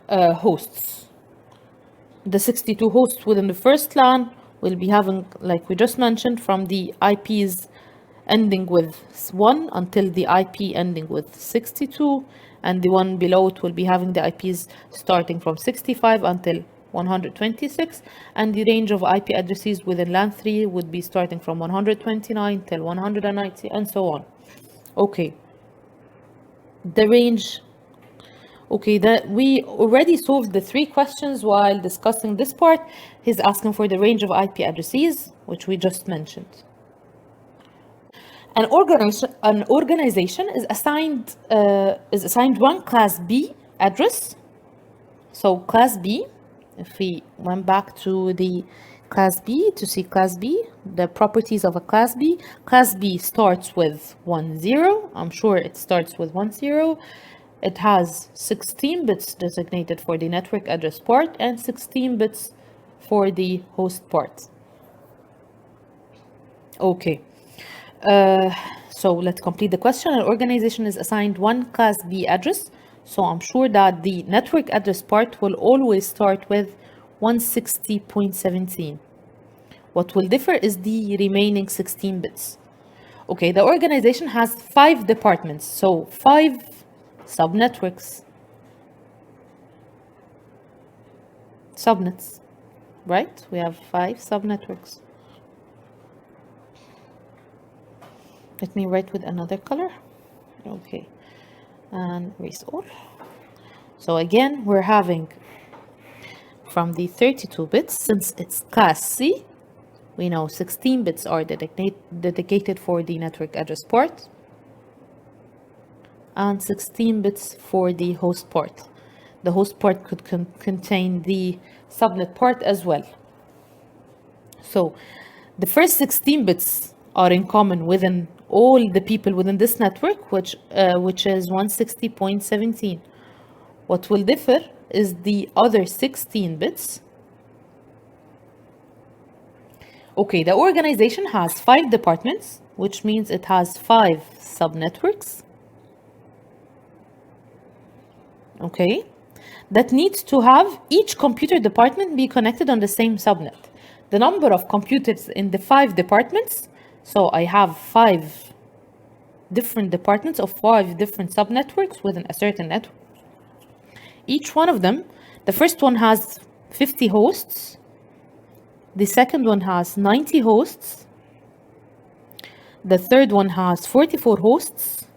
hosts. The 62 hosts within the first LAN will be having, like we just mentioned, from the IPs ending with 1 until the IP ending with 62, and the one below it will be having the IPs starting from 65 until 126, and the range of IP addresses within LAN 3 would be starting from 129 till 190, and so on. Okay, the range. Okay, that we already solved the 3 questions while discussing this part. He's asking for the range of IP addresses, which we just mentioned. An organization is assigned one class B address. So class B, if we went back to the class B to see class B, the properties of a class B starts with 10. I'm sure it starts with 10. It has 16 bits designated for the network address part and 16 bits for the host part. Okay. So let's complete the question. An organization is assigned one class B address. So I'm sure that the network address part will always start with 160.17. What will differ is the remaining 16 bits. Okay, the organization has 5 departments. So 5 subnetworks. Subnets, right? We have 5 subnetworks. Let me write with another color. Okay, and erase all. So again, we're having from the 32 bits, since it's class C, we know 16 bits are dedicated for the network address part and 16 bits for the host part. The host part could contain the subnet part as well. So the first 16 bits are in common within all the people within this network, which is 160.17. What will differ is the other 16 bits. Okay, the organization has 5 departments, which means it has 5 subnetworks. Okay, that needs to have each computer department be connected on the same subnet. The number of computers in the 5 departments, so I have 5 different departments of 5 different subnetworks within a certain network. Each one of them, the first one has 50 hosts, the second one has 90 hosts, The third one has 44 hosts.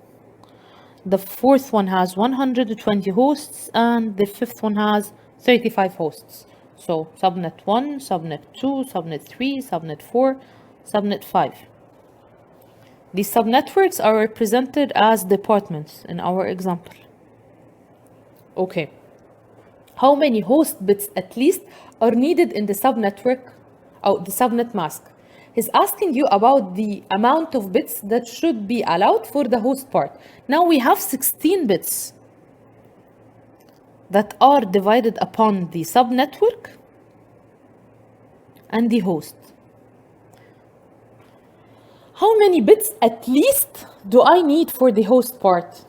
The fourth one has 120 hosts, and the fifth one has 35 hosts. So subnet 1, subnet 2, subnet 3, subnet 4, subnet 5. These subnetworks are represented as departments in our example. Okay. How many host bits at least are needed in the subnetwork, the subnet mask? He's asking you about the amount of bits that should be allowed for the host part. Now we have 16 bits that are divided upon the subnetwork and the host. How many bits at least do I need for the host part?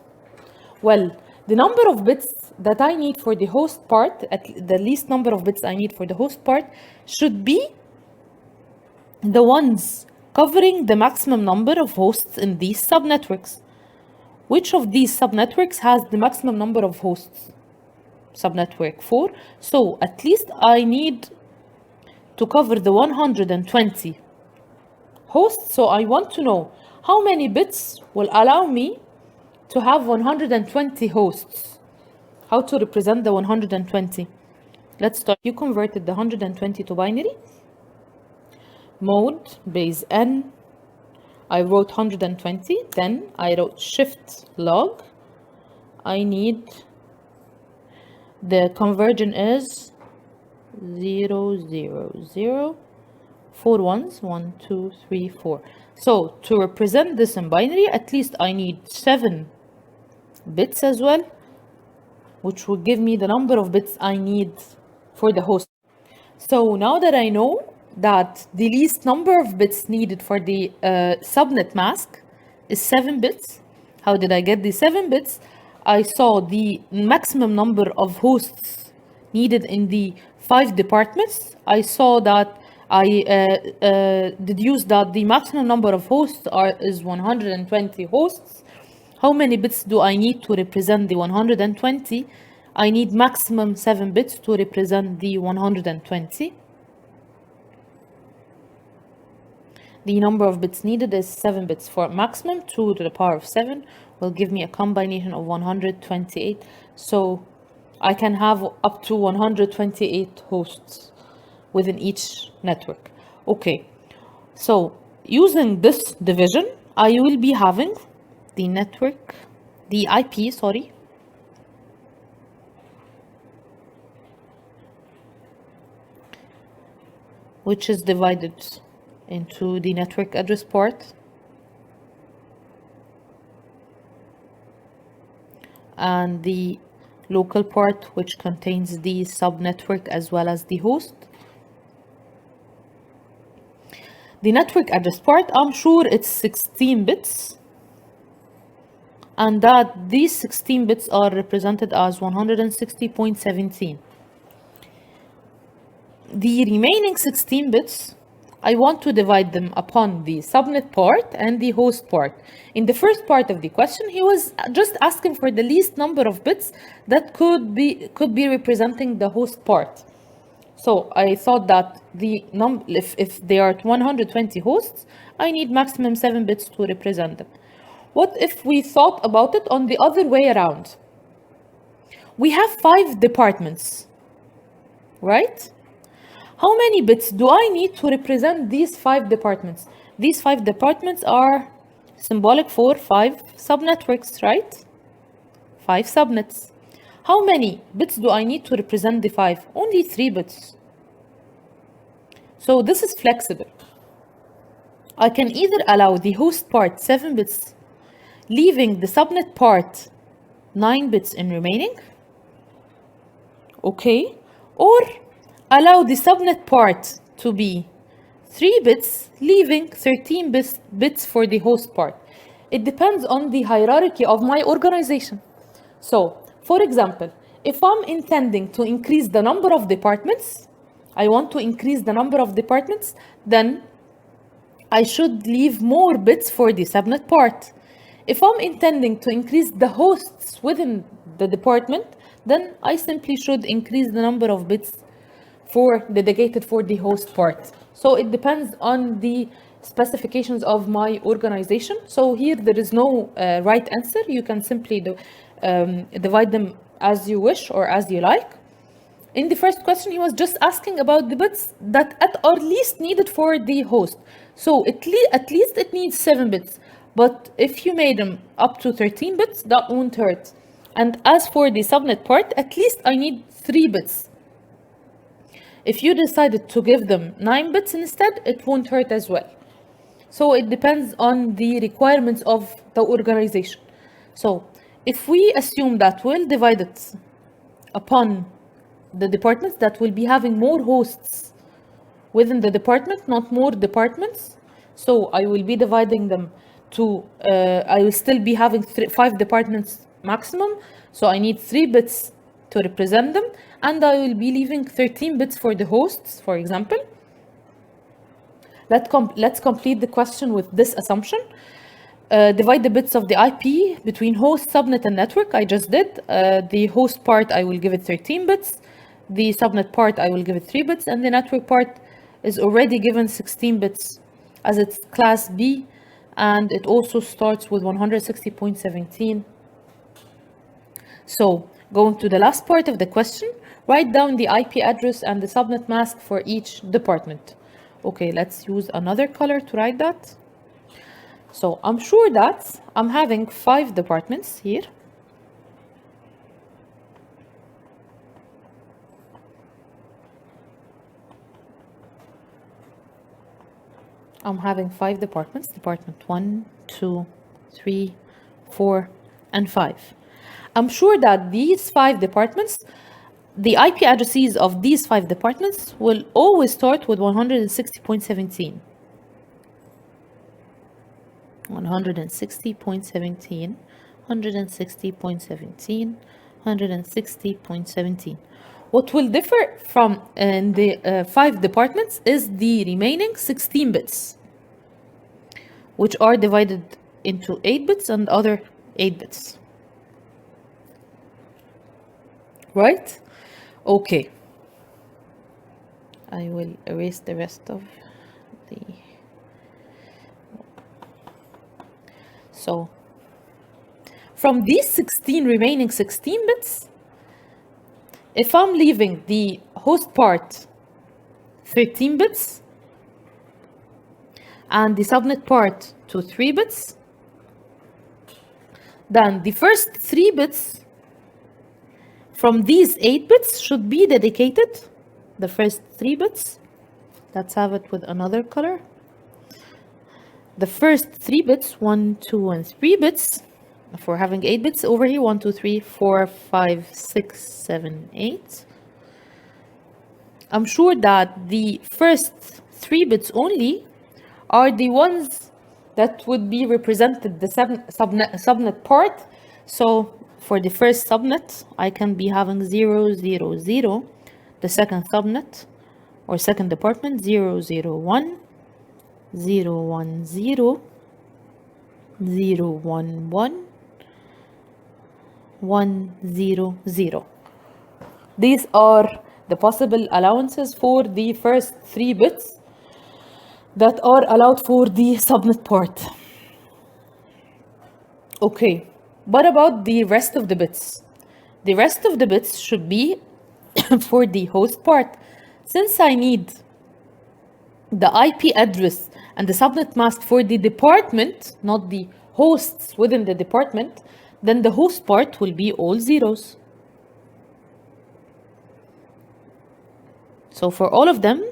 Well, the number of bits that I need for the host part, the least number of bits I need for the host part, should be the ones covering the maximum number of hosts in these subnetworks. Which of these subnetworks has the maximum number of hosts? Subnetwork 4. So at least I need to cover the 120 hosts. So I want to know how many bits will allow me to have 120 hosts. How to represent the 120? Let's start. You converted the 120 to binary. Mode base n. I wrote 120. Then I wrote shift log. I need the conversion is 0, 0, 0. 4 ones, 1, 2, 3, 4. So to represent this in binary, at least I need 7 bits as well, which will give me the number of bits I need for the host. So now that I know that the least number of bits needed for the subnet mask is 7 bits, how did I get the 7 bits? I saw the maximum number of hosts needed in the 5 departments. I saw that I deduced that the maximum number of hosts is 120 hosts. How many bits do I need to represent the 120? I need maximum 7 bits to represent the 120. The number of bits needed is 7 bits. For maximum, 2 to the power of 7 will give me a combination of 128. So I can have up to 128 hosts within each network. Okay, so using this division, I will be having the network, the IP, sorry, which is divided into the network address part and the local part, which contains the subnetwork as well as the host. The network address part, I'm sure it's 16 bits, and that these 16 bits are represented as 160.17. The remaining 16 bits, I want to divide them upon the subnet part and the host part. In the first part of the question, he was just asking for the least number of bits that could be representing the host part. So I thought that if there are 120 hosts, I need maximum 7 bits to represent them. What if we thought about it on the other way around? We have 5 departments, right? How many bits do I need to represent these 5 departments? These 5 departments are symbolic for 5 subnetworks, right? 5 subnets. How many bits do I need to represent the 5? Only 3 bits. So this is flexible. I can either allow the host part 7 bits, leaving the subnet part 9 bits in remaining, okay, or allow the subnet part to be 3 bits, leaving 13 bits for the host part. It depends on the hierarchy of my organization. So, for example, if I'm intending to increase the number of departments, I want to increase the number of departments, then I should leave more bits for the subnet part. If I'm intending to increase the hosts within the department, then I simply should increase the number of bits dedicated for the host part. So it depends on the specifications of my organization. So here there is no right answer. You can simply divide them as you wish or as you like. In the first question, he was just asking about the bits that are least needed for the host. So at least it needs 7 bits. But if you made them up to 13 bits, that won't hurt. And as for the subnet part, at least I need 3 bits. If you decided to give them 9 bits instead, it won't hurt as well. So it depends on the requirements of the organization. So if we assume that we'll divide it upon the departments, that will be having more hosts within the department, not more departments. So I will be dividing them to, I will still be having 5 departments maximum. So I need 3 bits to represent them. And I will be leaving 13 bits for the hosts, for example. Let's complete the question with this assumption. Divide the bits of the IP between host, subnet, and network. I just did. The host part, I will give it 13 bits. The subnet part, I will give it 3 bits. And the network part is already given 16 bits as it's class B. And it also starts with 160.17. So going to the last part of the question, write down the IP address and the subnet mask for each department. Okay, let's use another color to write that. So I'm sure that I'm having 5 departments here. I'm having 5 departments, department 1, 2, 3, 4, and 5. I'm sure that these 5 departments, the IP addresses of these 5 departments will always start with 160.17. 160.17, 160.17, 160.17. What will differ from the 5 departments is the remaining 16 bits, which are divided into 8 bits and other 8 bits. Right? Okay. I will erase the rest of the... So, from these remaining 16 bits, if I'm leaving the host part 13 bits and the subnet part to 3 bits, then the first 3 bits from these 8 bits should be dedicated, the first 3 bits. Let's have it with another color. The first 3 bits, 1, 2, and 3 bits, if we're having 8 bits over here, 1, 2, 3, 4, 5, 6, 7, 8. I'm sure that the first 3 bits only are the ones that would be represented the subnet part. So for the first subnet, I can be having 0, 0, 0. The second subnet or second department, 0, 0, 1, 0, 1, 0, 0, 1, 1, 1, 0, 0. These are the possible allowances for the first 3 bits that are allowed for the subnet part. Okay, what about the rest of the bits? The rest of the bits should be for the host part. Since I need the IP address and the subnet mask for the department, not the hosts within the department, then the host part will be all zeros. So for all of them,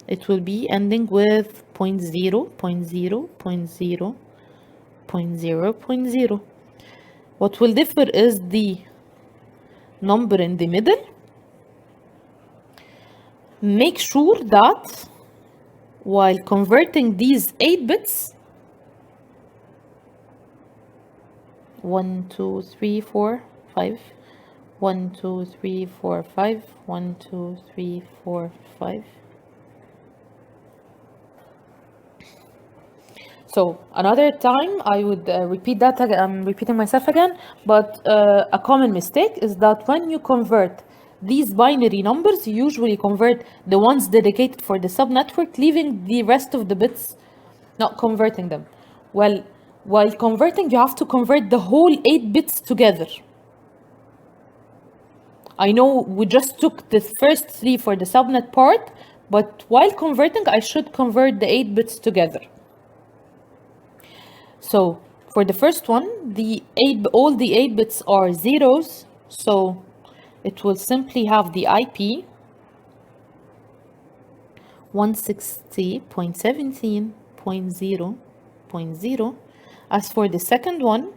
it will be ending with 0, 0, 0, 0, 0, 0. What will differ is the number in the middle. Make sure that while converting these 8 bits, 1, 2, 3, 4, 5, 1, 2, 3, 4, 5, 1, 2, 3, 4, 5. So another time I would repeat that again. I'm repeating myself again, but a common mistake is that when you convert these binary numbers, you usually convert the ones dedicated for the subnetwork, leaving the rest of the bits not converting them. Well, while converting, you have to convert the whole 8 bits together. I know we just took the first 3 for the subnet part, but while converting, I should convert the 8 bits together. So for the first one, all the 8 bits are zeros, so it will simply have the IP 160.17.0.0. As for the second one,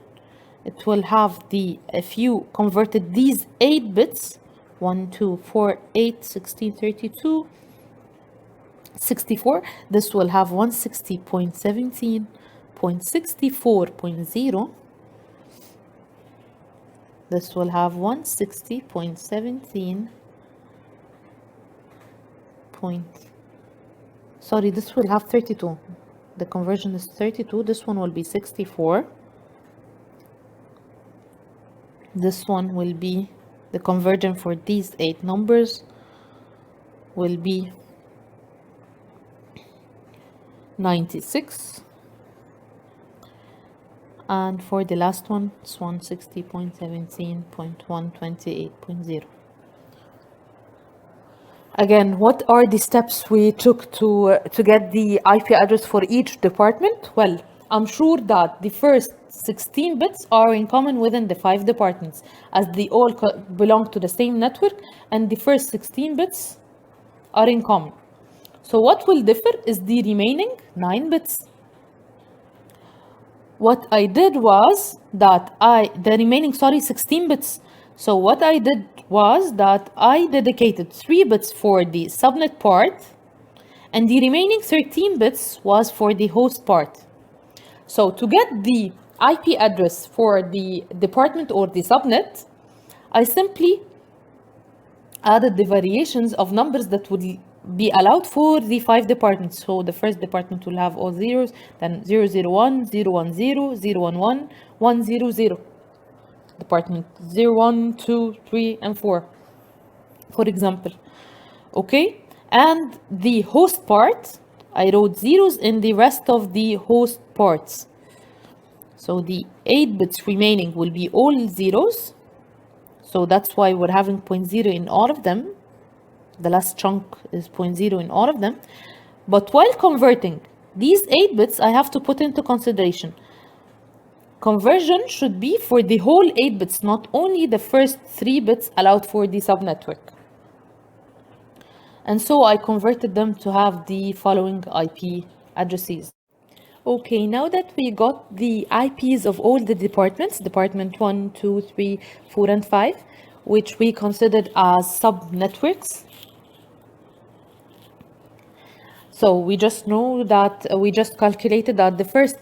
it will have if you converted these 8 bits, 1, 2, 4, 8, 16, 32, 64, this will have 160.17.64.0. This will have 160.17. Sorry, this will have 32. The conversion is 32. This one will be 64. This one will be, the conversion for these 8 numbers will be 96. And for the last one, it's 160.17.128.0. Again, what are the steps we took to get the IP address for each department? Well, I'm sure that the first 16 bits are in common within the 5 departments, as they all belong to the same network, and the first 16 bits are in common. So what will differ is the remaining 9 bits. What I did was that the remaining 16 bits. So what I did was that I dedicated 3 bits for the subnet part, and the remaining 13 bits was for the host part. So to get the IP address for the department or the subnet, I simply added the variations of numbers that would be allowed for the 5 departments. So the first department will have all zeros, then 001, 010, 011, 100. Department 01, 2, 3, and 4, for example. Okay, and the host part, I wrote zeros in the rest of the host parts. So the 8 bits remaining will be all zeros. So that's why we're having 0.0 in all of them. The last chunk is 0.0 in all of them. But while converting these 8 bits, I have to put into consideration conversion should be for the whole 8 bits, not only the first 3 bits allowed for the subnetwork. And so I converted them to have the following IP addresses. Okay, now that we got the IPs of all the departments, department 1, 2, 3, 4, and 5, which we considered as subnetworks. So we just know that we just calculated that the first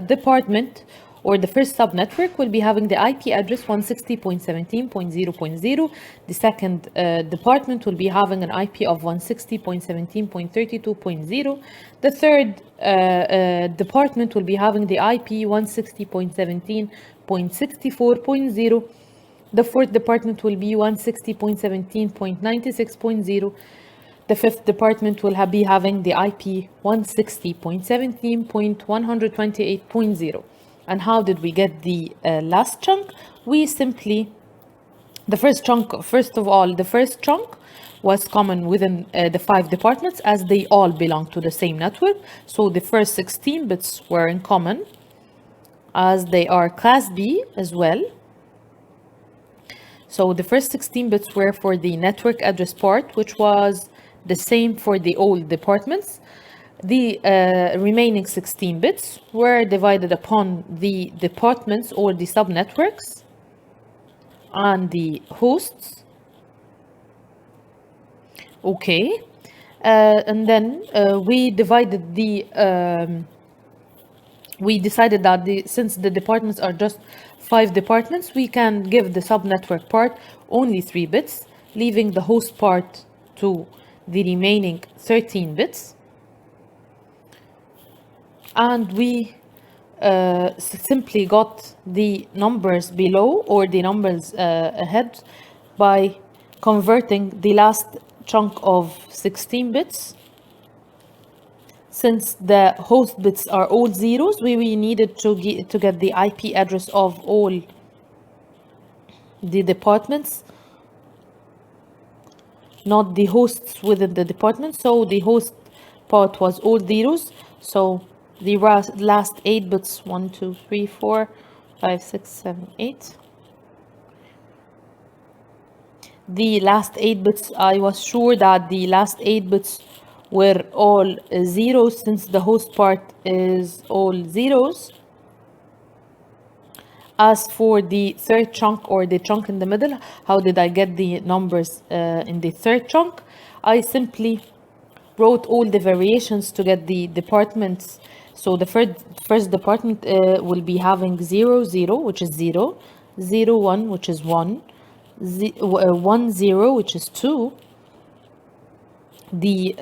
department or the first subnetwork will be having the IP address 160.17.0.0. The second department will be having an IP of 160.17.32.0. The third department will be having the IP 160.17.64.0. The fourth department will be 160.17.96.0. The fifth department will be having the IP 160.17.128.0. And how did we get the last chunk? We simply, the first chunk was common within the 5 departments, as they all belong to the same network. So the first 16 bits were in common, as they are class B as well. So the first 16 bits were for the network address part, which was the same for the old departments. The remaining 16 bits were divided upon the departments or the subnetworks and the hosts. Okay, and then we decided that since the departments are just 5 departments, we can give the subnetwork part only 3 bits, leaving the host part to the remaining 13 bits. And we simply got the numbers below or the numbers ahead by converting the last chunk of 16 bits Since the host bits are all zeros, we needed to get the IP address of all the departments, not the hosts within the department. So the host part was all zeros. So the last 8 bits, 1, 2, 3, 4, 5, 6, 7, 8. The last 8 bits, I was sure that the last 8 bits were all zeros, since the host part is all zeros. As for the third chunk, or the chunk in the middle, how did I get the numbers in the third chunk? I simply wrote all the variations to get the departments. So the first department will be having 0, 0, which is 0, 0, 1, which is 1, 1, 0, which is 2. The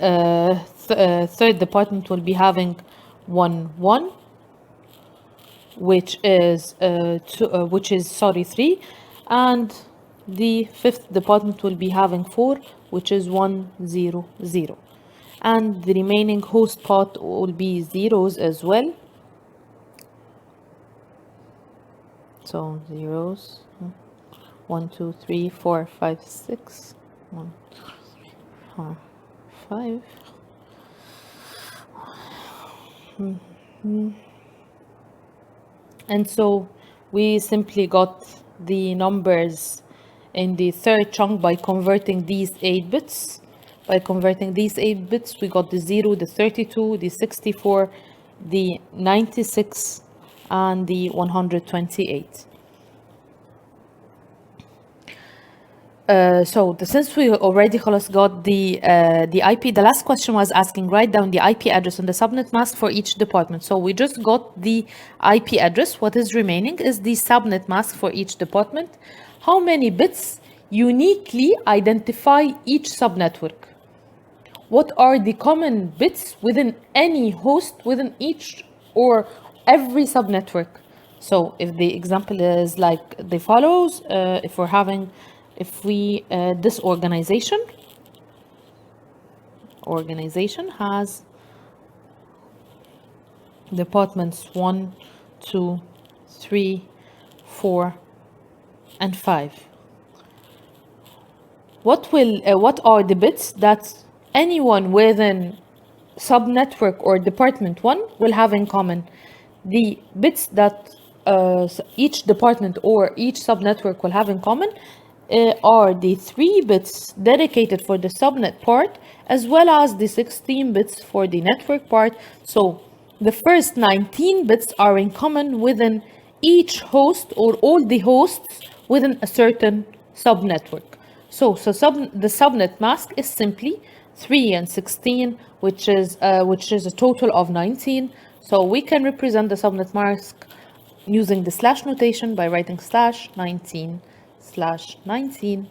third department will be having 1, 1, which is 3, and the fifth department will be having 4, which is 1, 0, 0, and the remaining host part will be zeros as well. So zeros, 1, 2, 3, 4, 5, 6, 1, 2, 3, 4, 5. And so we simply got the numbers in the third chunk by converting these 8 bits. By converting these 8 bits, we got the 0, the 32, the 64, the 96, and the 128. Since we already got the IP, the last question was asking, write down the IP address and the subnet mask for each department. So we just got the IP address. What is remaining is the subnet mask for each department. How many bits uniquely identify each subnetwork? What are the common bits within any host within each or every subnetwork? So if the example is like the follows, if this organization has departments 1, 2, 3, 4, and 5. What are the bits that anyone within subnetwork or department 1 will have in common? The bits that each department or each subnetwork will have in common are the 3 bits dedicated for the subnet part, as well as the 16 bits for the network part. So the first 19 bits are in common within each host or all the hosts within a certain subnetwork. So the subnet mask is simply 3 and 16, which is a total of 19. So we can represent the subnet mask using the slash notation by writing /19 /19 /19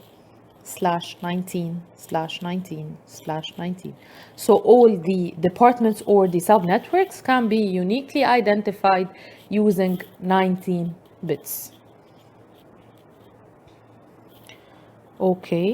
/19 /19. So all the departments or the subnetworks can be uniquely identified using 19 bits. Okay.